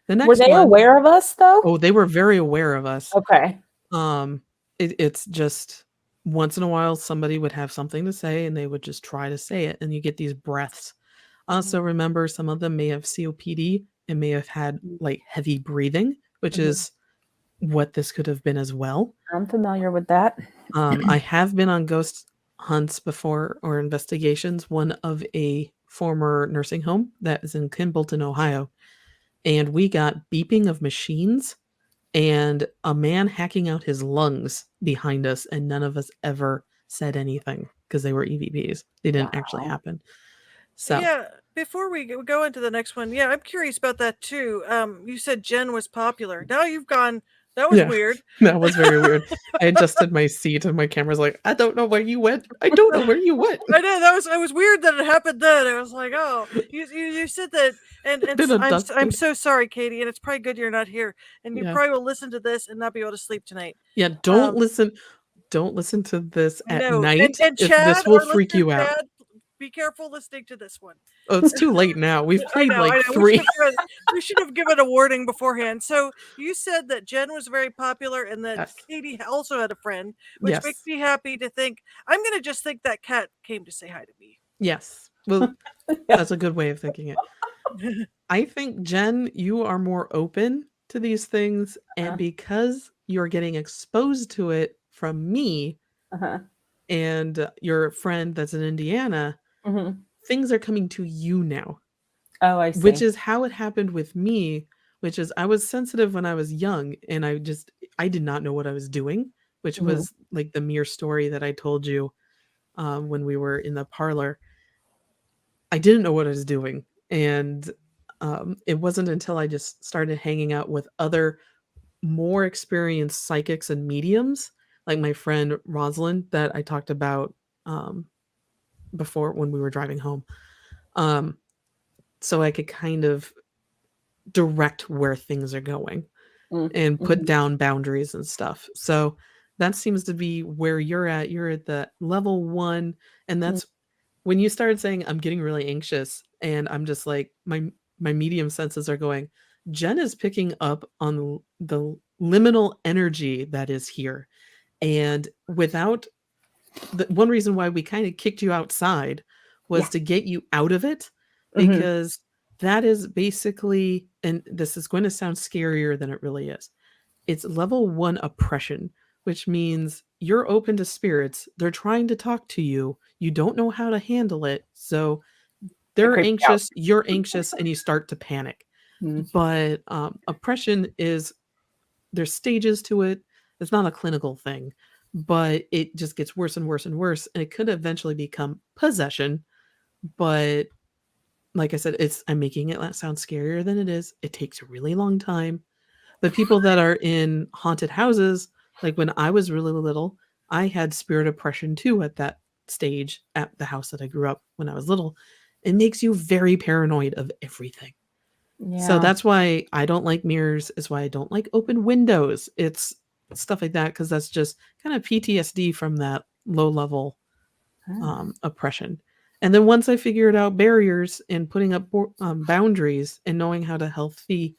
the next Were they one, aware of us though? oh, they were very aware of us. Okay. It's just once in a while somebody would have something to say and they would just try to say it, and you get these breaths. Also remember, some of them may have COPD and may have had like heavy breathing, which is what this could have been as well. I'm familiar with that. I have been on ghost hunts before, or investigations, one of a former nursing home that is in Kimballton, Ohio. And we got beeping of machines and a man hacking out his lungs behind us, and none of us ever said anything because they were EVPs. They didn't actually happen. So yeah, before we go into the next one, yeah, I'm curious about that too. You said Jen was popular. Now you've gone. That was weird. That was very weird. I adjusted my seat and my camera's like, I don't know where you went. I don't know where you went. I know it was weird that it happened then. I was like, oh, you said that, and I'm so sorry, Katie, and it's probably good you're not here, and you probably will listen to this and not be able to sleep tonight. Yeah, don't listen to this at night. And if Chad, this will freak you out. Chad, be careful listening to this one. Oh, it's too late now. We've played I know. 3. We should have given a warning beforehand. So you said that Jen was very popular and that Katie also had a friend, which makes me happy to think. I'm going to just think that cat came to say hi to me. Yes. Well, that's a good way of thinking it. I think, Jen, you are more open to these things, and because you're getting exposed to it from me and your friend that's in Indiana, things are coming to you now. Oh, I see. Which is how it happened with me, which is I was sensitive when I was young, and I did not know what I was doing, which was like the mere story that I told you when we were in the parlor. I didn't know what I was doing. And it wasn't until I just started hanging out with other more experienced psychics and mediums, like my friend Rosalind that I talked about before when we were driving home. So I could kind of direct where things are going and put down boundaries and stuff. So that seems to be where you're at. You're at the level 1. And that's when you started saying, I'm getting really anxious. And I'm just like, my medium senses are going, Jen is picking up on the liminal energy that is here. And without the one reason why we kind of kicked you outside was to get you out of it, because that is basically, and this is going to sound scarier than it really is, it's level 1 oppression, which means you're open to spirits. They're trying to talk to you. You don't know how to handle it. So they're anxious, you're anxious, and you start to panic. But oppression is, there's stages to it. It's not a clinical thing. but it just gets worse and worse and worse, and it could eventually become possession. But like I said, I'm making it sound scarier than it is. It takes a really long time. But people that are in haunted houses, like when I was really little, I had spirit oppression too at that stage at the house that I grew up when I was little. It makes you very paranoid of everything. So that's why I don't like mirrors, is why I don't like open windows. It's stuff like that, because that's just kind of PTSD from that low level oppression. And then once I figured out barriers and putting up boundaries and knowing how to healthy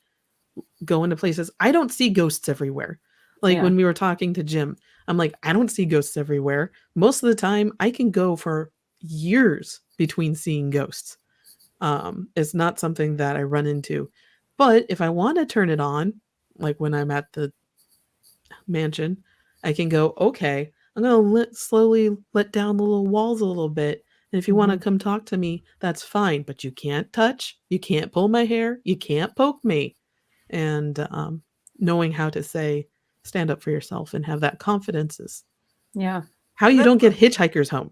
go into places, I don't see ghosts everywhere. Like when we were talking to Jim, I'm like, I don't see ghosts everywhere. Most of the time, I can go for years between seeing ghosts. It's not something that I run into. But if I want to turn it on, like when I'm at the mansion, I can go, okay, I'm going to slowly let down the little walls a little bit. And if you want to come talk to me, that's fine. But you can't touch, you can't pull my hair, you can't poke me. And knowing how to say, stand up for yourself and have that confidence is how you don't get hitchhikers home.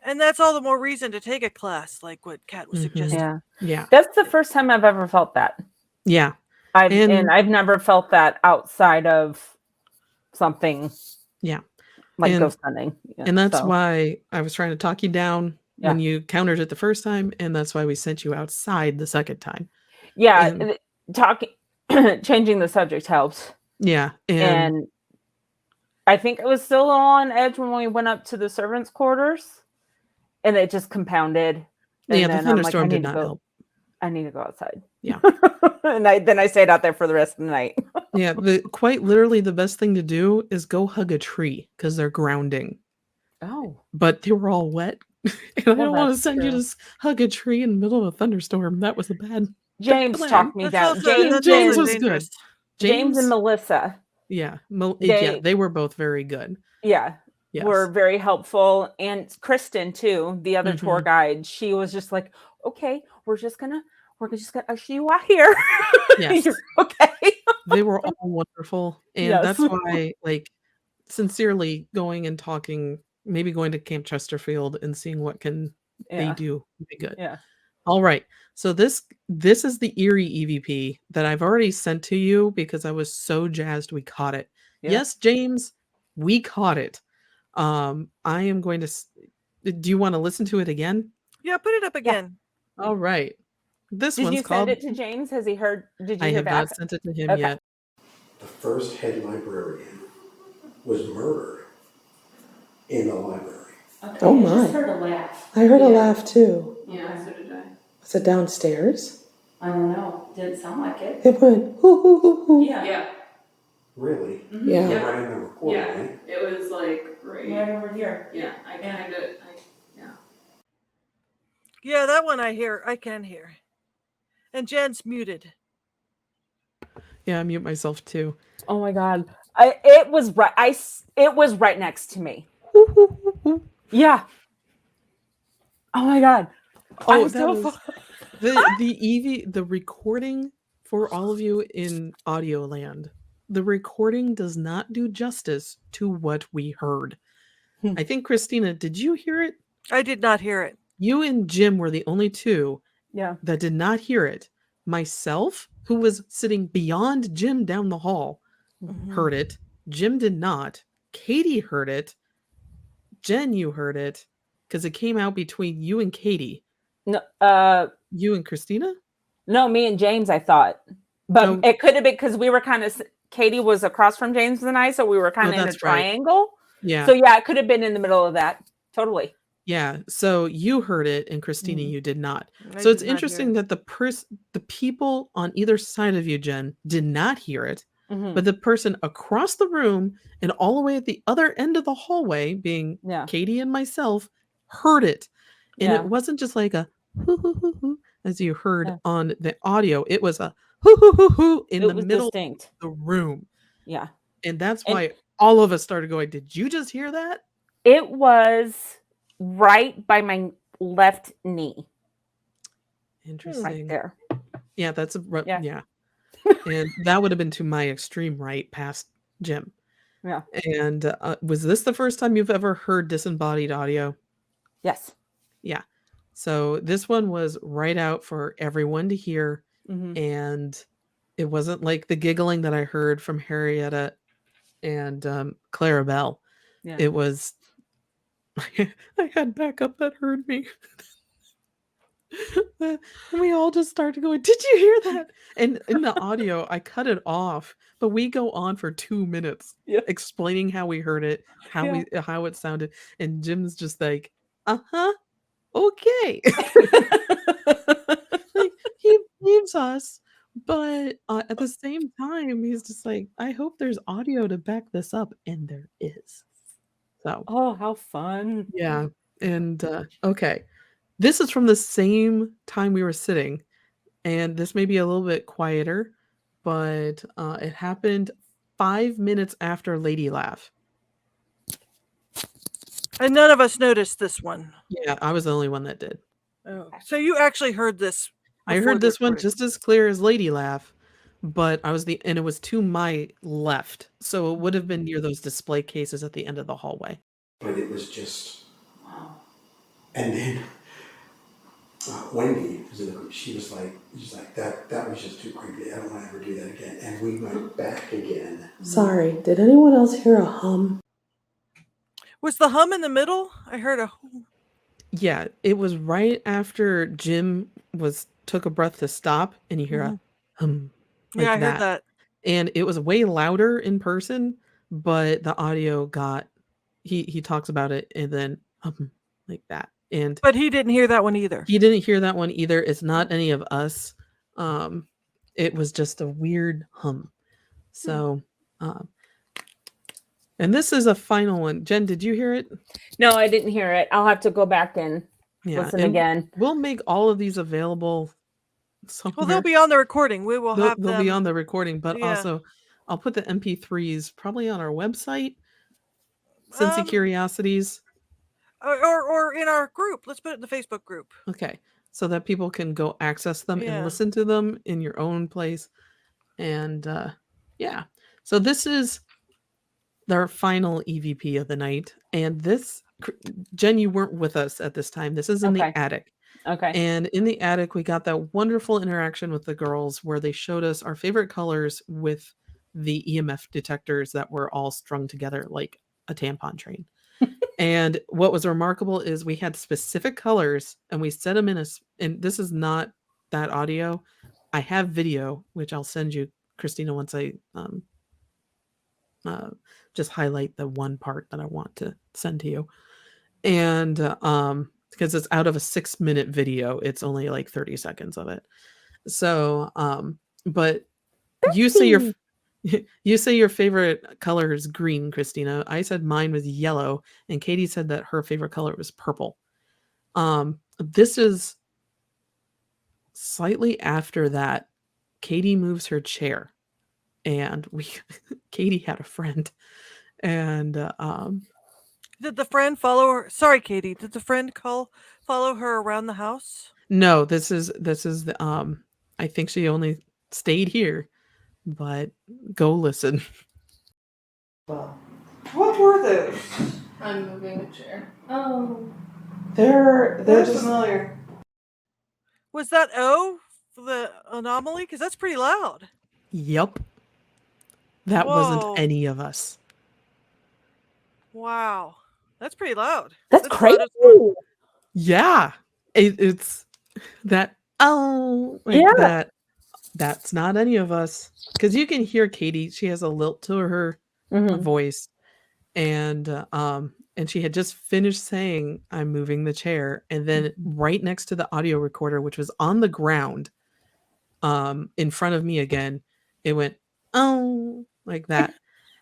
And that's all the more reason to take a class like what Kat was suggesting. Yeah. That's the first time I've ever felt that. Yeah. And I've never felt that outside of something. Yeah. Like ghost hunting. Yeah, and that's why I was trying to talk you down when you countered it the first time. And that's why we sent you outside the second time. Yeah. Changing the subject helps. Yeah. And I think it was still on edge when we went up to the servants' quarters. And it just compounded. And the thunderstorm did not help. I need to go outside. Yeah. And then I stayed out there for the rest of the night. Yeah. Quite literally, the best thing to do is go hug a tree because they're grounding. Oh. But they were all wet. And I don't want to send you to hug a tree in the middle of a thunderstorm. That was a bad. James talked me down. James was good. James and Melissa. Yeah. They were both very good. Yeah. Yes. Were very helpful. And Kristen too, the other tour guide, she was just like, okay, we're just gonna usher you out here. Yes. You're okay. They were all wonderful. And that's why, like, sincerely going and talking, maybe going to Camp Chesterfield and seeing what can they do would be good. Yeah. All right. So this is the Erie EVP that I've already sent to you because I was so jazzed we caught it. Yeah. Yes, James, we caught it. I am going to. Do you want to listen to it again? Yeah, put it up again. Yeah. All right. This Did one's you called. Send it to James? Has he heard? Did you I hear have back? not sent it to him yet. The first head librarian was murdered in the library. Okay, oh my! I just heard a laugh. I heard a laugh too. Yeah, so did I. Was it downstairs? I don't know. Didn't sound like it. It went hoo hoo hoo hoo. Yeah. Really? Mm-hmm. Yeah. Right in the recording, right? It was like right over here. Yeah, I kind of. Yeah, that one I can hear. And Jen's muted. Yeah, I mute myself too. Oh my god. It was right next to me. Yeah. Oh my god. Oh, the recording for all of you in audio land. The recording does not do justice to what we heard. I think, Christina, did you hear it? I did not hear it. You and Jim were the only two that did not hear it. Myself, who was sitting beyond Jim down the hall, heard it. Jim did not. Katie heard it. Jen, you heard it because it came out between you and Katie. No, you and Christina? No, me and James, I thought. But it could have been because we were kind of, Katie was across from James and I, so we were kind of in a triangle. Right. Yeah. So yeah, it could have been in the middle of that. Totally. Yeah. So you heard it, and Christina, you did not. So it's interesting that the people on either side of you, Jen, did not hear it, but the person across the room and all the way at the other end of the hallway, being Katie and myself, heard it. And it wasn't just like a hoo hoo hoo hoo as you heard on the audio. It was a hoo hoo hoo hoo in the middle of the room. Yeah. And that's why all of us started going, did you just hear that? It was right by my left knee. Interesting. Right there. Yeah, that's yeah. And that would have been to my extreme right past Jim. Yeah. And was this the first time you've ever heard disembodied audio? Yes. Yeah. So this one was right out for everyone to hear. Mm-hmm. And it wasn't like the giggling that I heard from Marietta and Clarabelle. Yeah. It was, I had backup that heard me. And we all just started going, did you hear that? And in the audio, I cut it off, but we go on for 2 minutes Yeah. explaining how we heard it, how it sounded. And Jim's just like, uh-huh, okay. Like, he believes us, but at the same time, he's just like, I hope there's audio to back this up. And there is. So, Oh, how fun. yeah. And okay. This is from the same time we were sitting, and this may be a little bit quieter, but it happened 5 minutes after Lady Laugh. And none of us noticed this one. Yeah, I was the only one that did. Oh, so you actually heard this? I before heard the this one recording. just as clear as Lady Laugh, but and it was to my left, so it would have been near those display cases at the end of the hallway. But it was just, wow. And then Wendy was in the group. She's like, that was just too creepy. I don't want to ever do that again. And we went back again. Sorry, did anyone else hear a hum? Was the hum in the middle? I heard a. Yeah, it was right after Jim took a breath to stop, and you hear a hum. Like Yeah, I heard that. And it was way louder in person, but the audio got, he talks about it and then like that. And But he didn't hear that one either. he didn't hear that one either. It's not any of us. It was just a weird hum. So, and this is a final one. Jen, did you hear it? No, I didn't hear it. I'll have to go back and listen and again. We'll make all of these available somewhere. Well, they'll be on the recording. We will have them. They'll be on the recording, but Yeah. also I'll put the MP3s probably on our website, Cincy Curiosities. Or in our group. Let's put it in the Facebook group. Okay. So that people can go access them Yeah. and listen to them in your own place. And yeah. So this is their final EVP of the night. And this, Jen, you weren't with us at this time. This is in the attic. Okay. And in the attic, we got that wonderful interaction with the girls where they showed us our favorite colors with the EMF detectors that were all strung together like a tampon train. And what was remarkable is we had specific colors and we set them in and this is not that audio. I have video, which I'll send you, Christina, once I just highlight the one part that I want to send to you. And because it's out of a 6-minute video, it's only like 30 seconds of it. So but you say your favorite color is green, Christina. I said mine was yellow, and Katie said that her favorite color was purple. This is slightly after that. Katie moves her chair, and Katie had a friend, and did the friend follow her? Sorry, Katie. Did the friend follow her around the house? No, this is the I think she only stayed here, but go listen. Well, What were those? I'm moving a chair. Oh, they're that's just familiar. Was that the anomaly? Because that's pretty loud. Yep. That Whoa. wasn't any of us. Wow. That's pretty loud. That's loud crazy. as well. Yeah. It's that that that's not any of us. Because you can hear Katie, she has a lilt to her voice. And she had just finished saying, I'm moving the chair. And then right next to the audio recorder, which was on the ground, in front of me again, it went, oh, like that.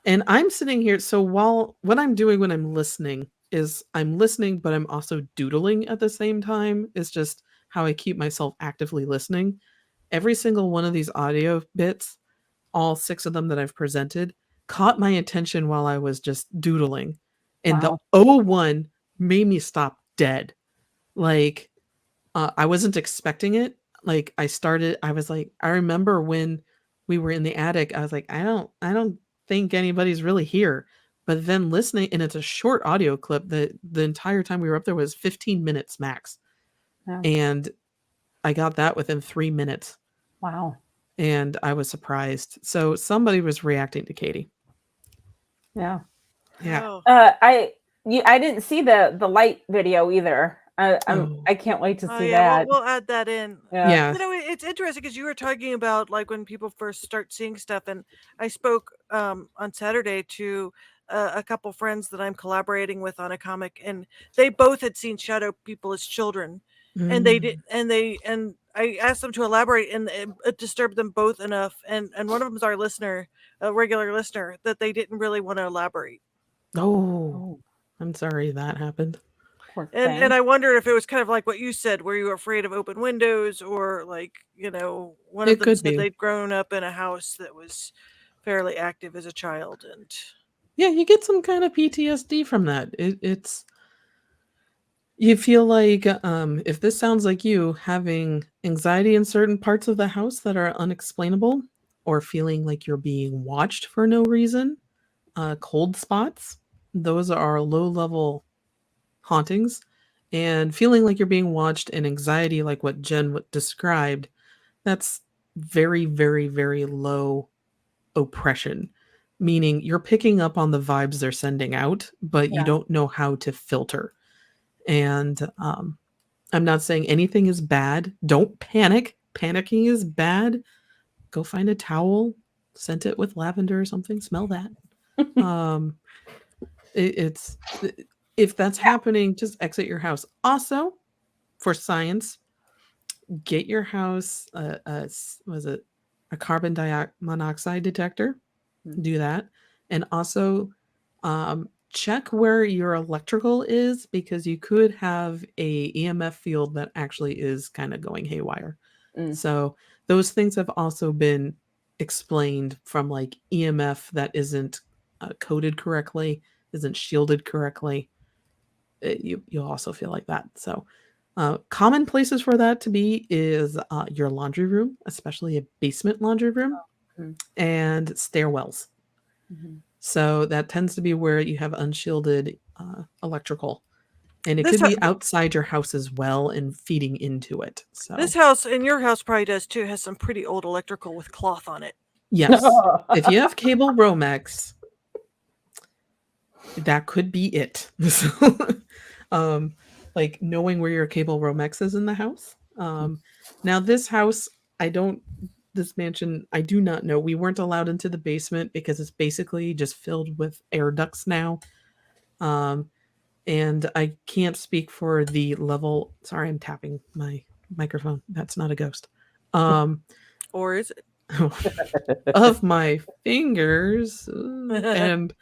And I'm sitting here. So what I'm doing when I'm listening is I'm listening, but I'm also doodling at the same time. It's just how I keep myself actively listening. Every single one of these audio bits, all 6 of them that I've presented, caught my attention while I was just doodling. And the 01 made me stop dead. Like, I wasn't expecting it. Like I was like, I remember when we were in the attic, I was like, I don't think anybody's really here. But then listening, and it's a short audio clip. The entire time we were up there was 15 minutes max, Yeah. and I got that within 3 minutes, Wow. and I was surprised. So somebody was reacting to Katie. Yeah. Yeah. Oh. I didn't see the light video either. Oh. I can't wait to Oh, see yeah, that. we'll add that in. Yeah. You know, it's interesting because you were talking about like when people first start seeing stuff, and I spoke on Saturday to a couple friends that I'm collaborating with on a comic, and they both had seen shadow people as children, and they did, and I asked them to elaborate, and it disturbed them both enough, and one of them is our listener, a regular listener, that they didn't really want to elaborate. Oh, I'm sorry that happened. Poor And thing. I wondered if it was kind of like what you said, were you afraid of open windows, or like, you know, one It of them could said be. they'd grown up in a house that was fairly active as a child, and Yeah, you get some kind of PTSD from that. It's you feel like if this sounds like you having anxiety in certain parts of the house that are unexplainable, or feeling like you're being watched for no reason, cold spots, those are low level hauntings, and feeling like you're being watched and anxiety like what Jen described, that's very, very, very low oppression, meaning you're picking up on the vibes they're sending out, but you Yeah. don't know how to filter. And I'm not saying anything is bad. Don't panic. Panicking is bad. Go find a towel, scent it with lavender or something, smell that. um it's if that's happening, just exit your house. Also, for science, get your house was it a carbon monoxide detector. Do that. And also check where your electrical is, because you could have a EMF field that actually is kind of going haywire. Mm. So those things have also been explained from like EMF that isn't coded correctly, isn't shielded correctly. You'll also feel like that. So common places for that to be is your laundry room, especially a basement laundry room, Mhm. and stairwells. Mhm. So that tends to be where you have unshielded electrical, and it this could be outside your house as well and feeding into it. So this house, and your house probably does too, has some pretty old electrical with cloth on it. yes, if you have cable Romex, that could be it. So, like knowing where your cable Romex is in the house. Now this house, this mansion, I do not know. We weren't allowed into the basement because it's basically just filled with air ducts now. And I can't speak for the level. Sorry, I'm tapping my microphone. That's not a ghost. Or is it? Of my fingers. And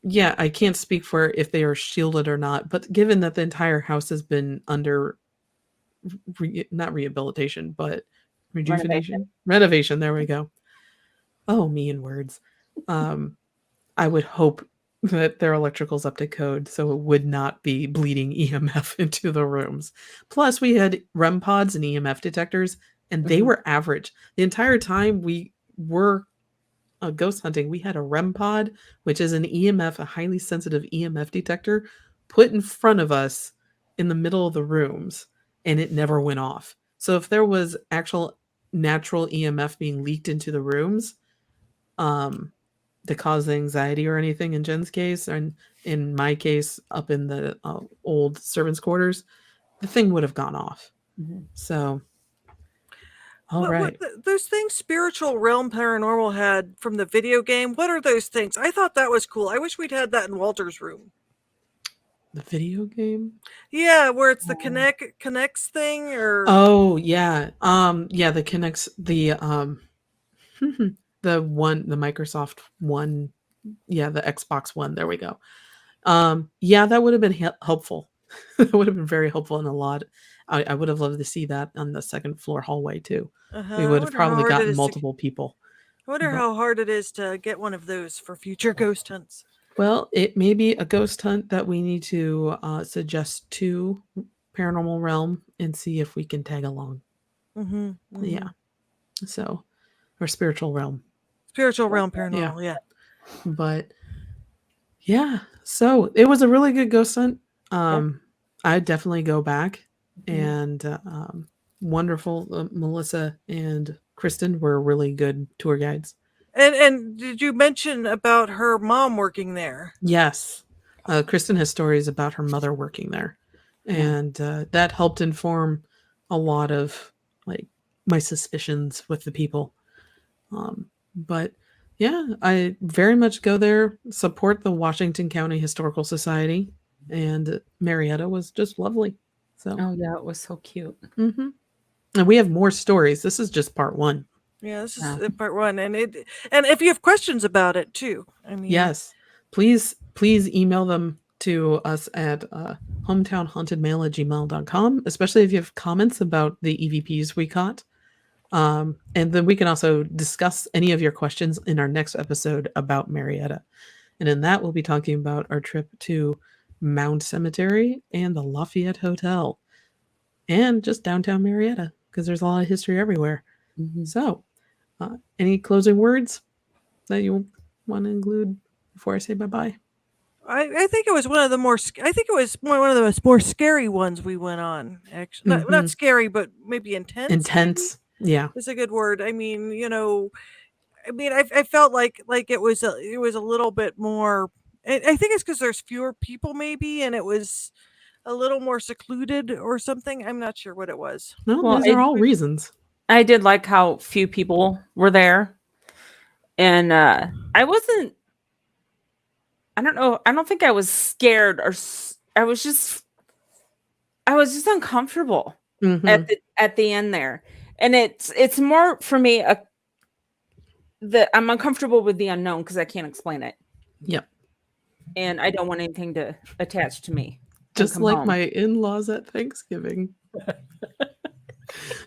yeah, I can't speak for if they are shielded or not, but given that the entire house has been under not rehabilitation, but renovation, there we go. Oh, me and words. I would hope that their electrical's up to code so it would not be bleeding EMF into the rooms. Plus, we had REM pods and EMF detectors, and they were average. The entire time we were ghost hunting, we had a REM pod, which is an EMF, a highly sensitive EMF detector, put in front of us in the middle of the rooms, and it never went off. So if there was actual natural EMF being leaked into the rooms, to cause anxiety or anything in Jen's case, and in my case, up in the old servants' quarters, the thing would have gone off. So, all right. Those things Spiritual Realm Paranormal had from the video game, what are those things? I thought that was cool. I wish we'd had that in Walter's room. The video game? Yeah, where it's the connects thing, or Oh, yeah. Yeah, the connects the the Microsoft One, yeah, the Xbox One. There we go. Yeah, that would have been helpful. That would have been very helpful in a lot. I would have loved to see that on the second floor hallway too. We I would have wonder how probably hard it gotten is to multiple people. I wonder But- how hard it is to get one of those for future ghost hunts. Well, it may be a ghost hunt that we need to suggest to Paranormal Realm and see if we can tag along. Yeah. So, or Spiritual Realm. Spiritual realm, paranormal. Yeah. But yeah, so it was a really good ghost hunt. I'd definitely go back, and wonderful Melissa and Kristen were really good tour guides. And did you mention about her mom working there? Yes, Kristen has stories about her mother working there, and that helped inform a lot of like my suspicions with the people. But yeah, I very much go there, support the Washington County Historical Society, and Marietta was just lovely. So, Oh yeah, it was so cute. and we have more stories. This is just part one. Yeah, this is Yeah. part one, and if you have questions about it too, I mean, Yes, please email them to us at hometownhauntedmail@gmail.com, especially if you have comments about the EVPs we caught. And then we can also discuss any of your questions in our next episode about Marietta. And in that, we'll be talking about our trip to Mound Cemetery and the Lafayette Hotel and just downtown Marietta, because there's a lot of history everywhere. So, any closing words that you want to include before I say bye-bye? I think it was one of the more. I think it was one of the more scary ones we went on. Actually, not scary, but maybe intense. Intense, yeah, is a good word. I mean, I felt like it was a little bit more. I think it's because there's fewer people, maybe, and it was a little more secluded or something. I'm not sure what it was. No, Well, these are all reasons. I did like how few people were there, and I wasn't. I don't know. I don't think I was scared, or I was just uncomfortable Mhm. at the end there, and it's more for me that I'm uncomfortable with the unknown because I can't explain it. Yep. And I don't want anything to attach to me. Just like my in-laws at Thanksgiving.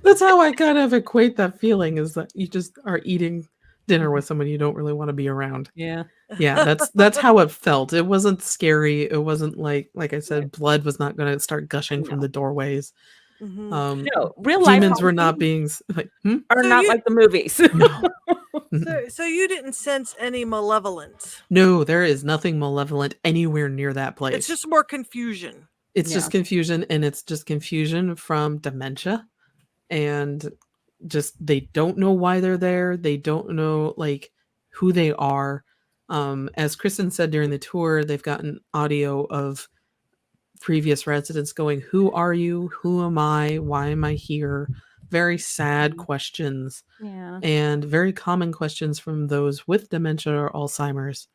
That's how I kind of equate that feeling, is that you just are eating dinner with someone you don't really want to be around. Yeah. Yeah, that's how it felt. It wasn't scary. It wasn't like I said, blood was not going to start gushing from the doorways. Mm-hmm. No, real life demons were not being like are not like the movies. No. So you didn't sense any malevolence. No, there is nothing malevolent anywhere near that place. It's just more confusion. It's just confusion, and it's just confusion from dementia, and just they don't know why they're there. They don't know like who they are. As Kristen said during the tour, they've gotten audio of previous residents going, "Who are you? Who am I? Why am I here?" Very sad questions. Yeah. And very common questions from those with dementia or Alzheimer's.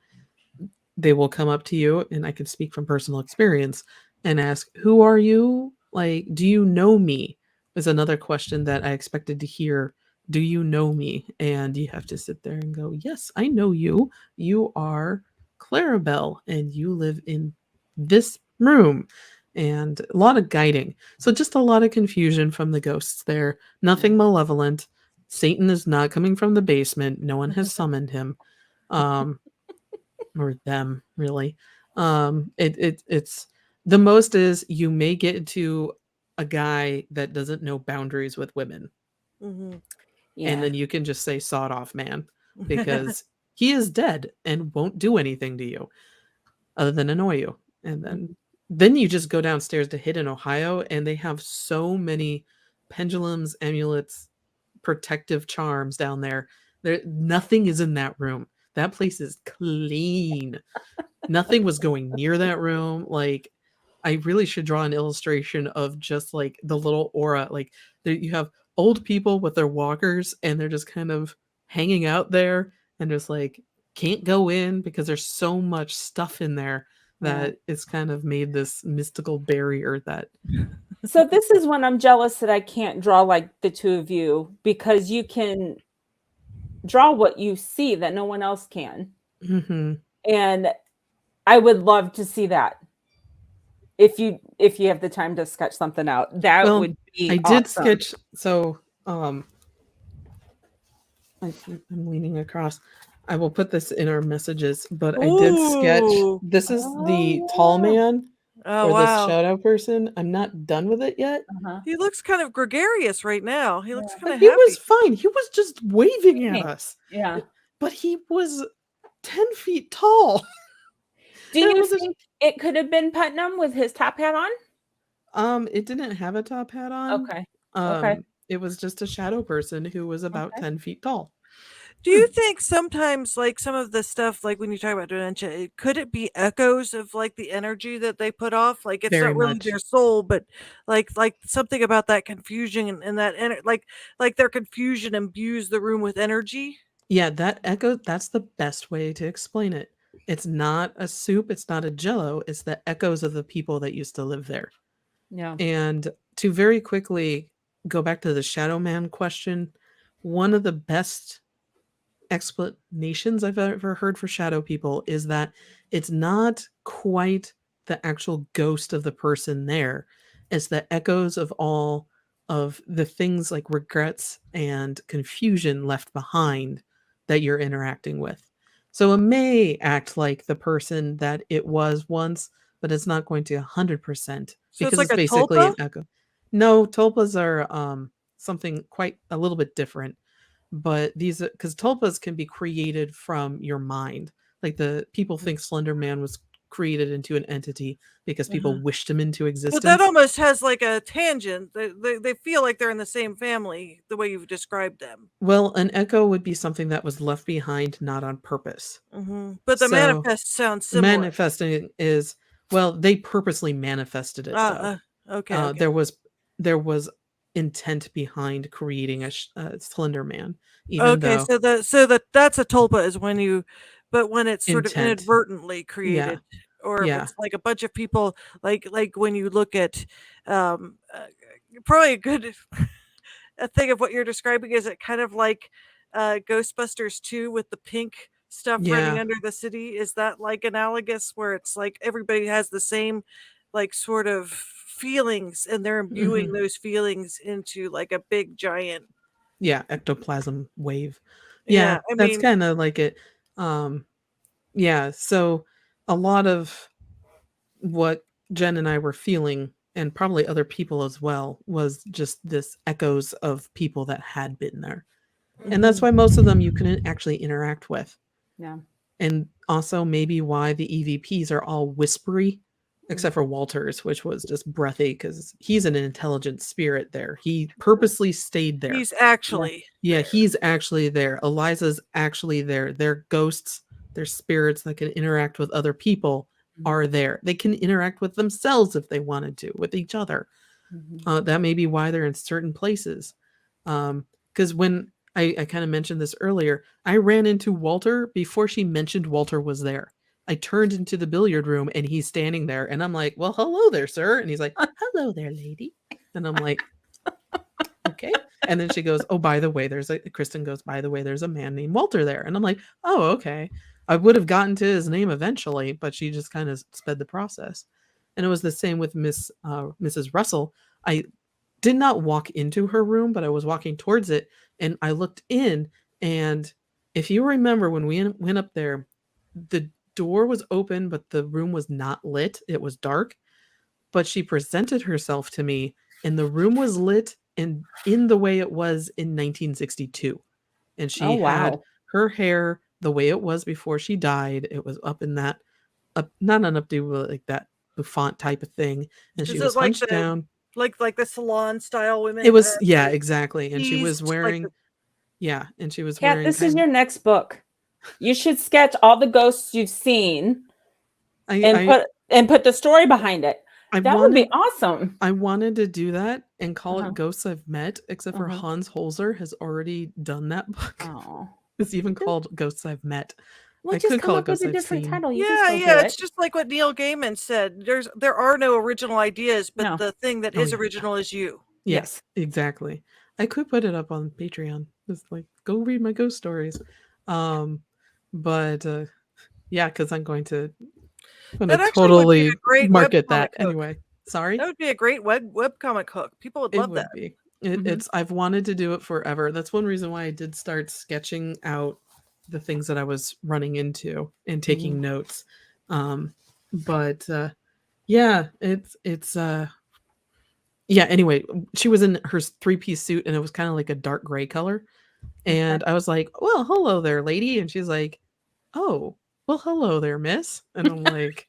They will come up to you, and I can speak from personal experience, and ask, "Who are you? Like, do you know me?" Is another question that I expected to hear. Do you know me? And you have to sit there and go, "Yes, I know you. You are Clarabelle, and you live in this room." And a lot of guiding. So just a lot of confusion from the ghosts there. Nothing malevolent. Satan is not coming from the basement. No one has summoned him. Or them, really. It's the most is you may get to a guy that doesn't know boundaries with women. Mm-hmm. Yeah. And then you can just say sawed off man, because he is dead and won't do anything to you other than annoy you. And then you just go downstairs to Hidden Ohio, and they have so many pendulums, amulets, protective charms down there. Nothing is in that room. That place is clean. Nothing was going near that room. Like, I really should draw an illustration of just like the little aura. Like, you have old people with their walkers, and they're just kind of hanging out there, and just like can't go in because there's so much stuff in there that it's kind of made this mystical barrier that. So this is when I'm jealous that I can't draw like the two of you, because you can draw what you see that no one else can. Mm-hmm. And I would love to see that. If you have the time to sketch something out, that would be I awesome. did sketch. So I'm leaning across. I will put this in our messages, but I did sketch. This is the tall man or this shadow person. I'm not done with it yet. He looks kind of gregarious right now. He looks kind of He happy. was fine. He was just waving at us. Yeah. but he was 10 feet tall. Do And it you was a- think it could have been Putnam with his top hat on? It didn't have a top hat on. Okay. Okay. It was just a shadow person who was about Okay. 10 feet tall. Do you think sometimes, like some of the stuff, like when you talk about dementia, could it be echoes of like the energy that they put off? Like it's Very not really much. their soul, but like something about that confusion and that like their confusion imbues the room with energy. Yeah, that echo, that's the best way to explain it. It's not a soup, it's not a jello, it's the echoes of the people that used to live there. Yeah. And to very quickly go back to the Shadow Man question, one of the best explanations I've ever heard for shadow people is that it's not quite the actual ghost of the person there. It's the echoes of all of the things like regrets and confusion left behind that you're interacting with. So it may act like the person that it was once, but it's not going to 100% So it's because like it's a basically tulpa. an echo. No, tulpas are something quite a little bit different, but these because tulpas can be created from your mind. Like the people think Slender Man was created into an entity because people wished him into But existence. that almost has like a tangent. They feel like they're in the same family the way you've described them. Well, an echo would be something that was left behind not on purpose. But the So manifest sounds similar. manifesting is, well, they purposely manifested it though. Okay. There was intent behind creating a Slender Man, even Okay, though that's a tulpa is when it's sort of intent. inadvertently created, or if Yeah. it's like a bunch of people, like when you look at, probably a good a thing of what you're describing is it kind of like Ghostbusters 2 with the pink stuff running Yeah. under the city. Is that like analogous where it's like everybody has the same like sort of feelings and they're imbuing Mhm. those feelings into like a big giant. Yeah, ectoplasm wave. Yeah, Yeah, I that's mean, kind of like it. Um, yeah, so a lot of what Jen and I were feeling, and probably other people as well, was just this echoes of people that had been there. And that's why most of them you couldn't actually interact with. Yeah. And also maybe why the EVPs are all whispery, except for Walter's, which was just breathy because he's an intelligent spirit there. He purposely stayed there. he's actually Yeah, he's actually there. Eliza's actually there. Their ghosts, their spirits that can interact with other people are there. They can interact with themselves if they wanted to, with each other. That may be why they're in certain places. Because when I kind of mentioned this earlier, I ran into Walter before she mentioned Walter was there. I turned into the billiard room and he's standing there, and I'm like, "Well, hello there, sir." And he's like, "Hello there, lady." And I'm like, "Okay." And then she goes, "Oh, by the way, Kristen goes, by the way, there's a man named Walter there." And I'm like, "Oh, okay." I would have gotten to his name eventually, but she just kind of sped the process. And it was the same with Mrs. Russell. I did not walk into her room, but I was walking towards it, and I looked in, and if you remember when we went up there, the door was open, but the room was not lit. It was dark, but she presented herself to me, and the room was lit and in the way it was in 1962. And she Oh, had wow. her hair the way it was before she died. It was up in that, not an updo, but like that bouffant type of thing. And she is was it like hunched down. the salon style women? It was, yeah, exactly. And she was teased, like wearing, yeah, and she was Kat, wearing this is kind your next book. You should sketch all the ghosts you've seen and put the story behind it. That would be awesome. I wanted to do that and call Uh-huh. it Ghosts I've Met, except for Hans Holzer has already done that book. Oh. It's even called Ghosts I've Met. Well, I just could come call it up with Ghosts a I've different Seen. title. You Yeah, can still yeah, do it's it. just like what Neil Gaiman said. There are no original ideas, but No. the thing that Oh, is yeah. original is you. Yes, exactly. I could put it up on Patreon. Just like, go read my ghost stories. But yeah, because I'm going to That actually would be a totally great market webcomic that hook. anyway. Sorry? That would be a great webcomic hook. People would It love would that. be. It's I've wanted to do it forever. That's one reason why I did start sketching out the things that I was running into and taking notes. But yeah, it's yeah, anyway, she was in her three-piece suit and it was kind of like a dark gray color. And I was like, well, hello there, lady. And she's like, oh, well, hello there, miss. And I'm like,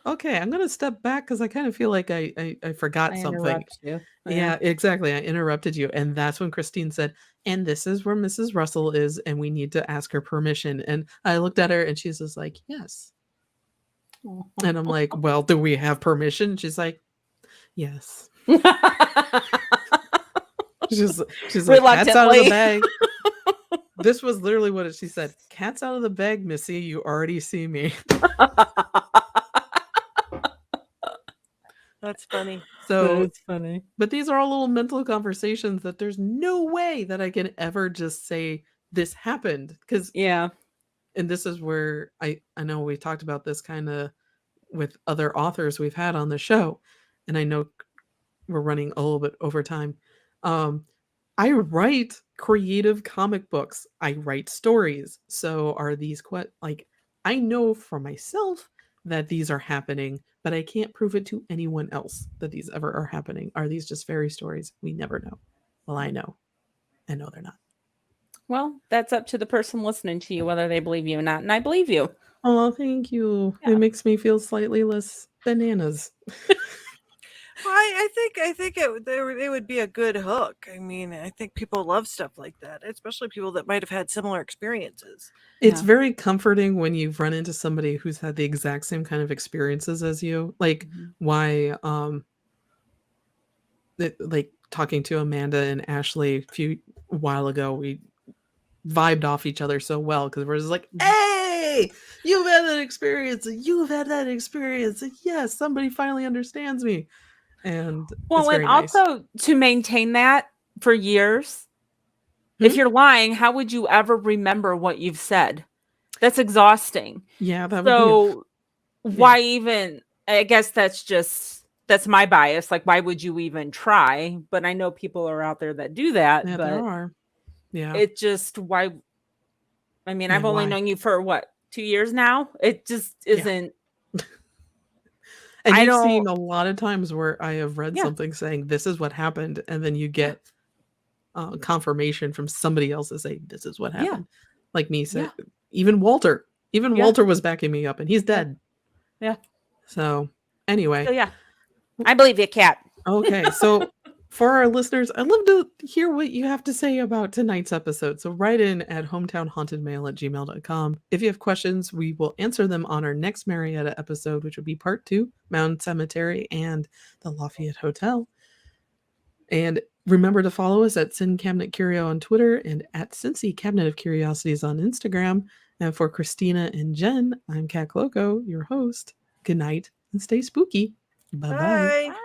okay, I'm gonna step back because I kind of feel like I forgot I something. interrupt you. Yeah, exactly. I interrupted you. And that's when Christine said, and this is where Mrs. Russell is, and we need to ask her permission. And I looked at her and she's just like, yes. And I'm like, well, do we have permission? She's like, yes. She's like, cat's out of the Reluctantly. bag. This was literally what she said. Cat's out of the bag, Missy. You already see me. That's funny. So It's funny. but these are all little mental conversations that there's no way that I can ever just say this happened. Because Yeah. and this is where I know we talked about this kind of with other authors we've had on the show, and I know we're running a little bit over time. I write creative comic books. I write stories. So are these like I know for myself that these are happening, but I can't prove it to anyone else that these ever are happening. Are these just fairy stories? We never know. Well, I know. I know they're not. Well, that's up to the person listening to you whether they believe you or not, and I believe you. Oh, thank you. Yeah. It makes me feel slightly less bananas. I think it would be a good hook. I mean, I think people love stuff like that, especially people that might have had similar experiences. It's Yeah. very comforting when you've run into somebody who's had the exact same kind of experiences as you. Like why like talking to Amanda and Ashley a while ago, we vibed off each other so well because we're just like, hey, you've had that experience, and you've had that experience, and yes, somebody finally understands me. And Well, it's and very nice. also to maintain that for years, if you're lying, how would you ever remember what you've said? That's exhausting. Yeah, that would So why even? I guess that's my bias. Like, why would you even try? But I know people are out there that do that. yeah, but there are. Yeah. it just why? I mean, Yeah, I've only why? known you for what, 2 years now. It just isn't. And I you've seen don't- a lot of times where I have read Yeah. something saying this is what happened, and then you get confirmation from somebody else to say this is what Yeah. happened. Like me said, Yeah. even Walter was backing me up, and he's dead. Yeah. So anyway, So yeah, I believe you, Kat. okay. So for our listeners, I'd love to hear what you have to say about tonight's episode. So write in at hometownhauntedmail@gmail.com. If you have questions, we will answer them on our next Marietta episode, which will be part 2, Mound Cemetery and the Lafayette Hotel. And remember to follow us at Sin Cabinet Curio on Twitter and at Cincy Cabinet of Curiosities on Instagram. And for Christina and Jen, I'm Kat Loco, your host. Good night and stay spooky. Bye-bye. Bye.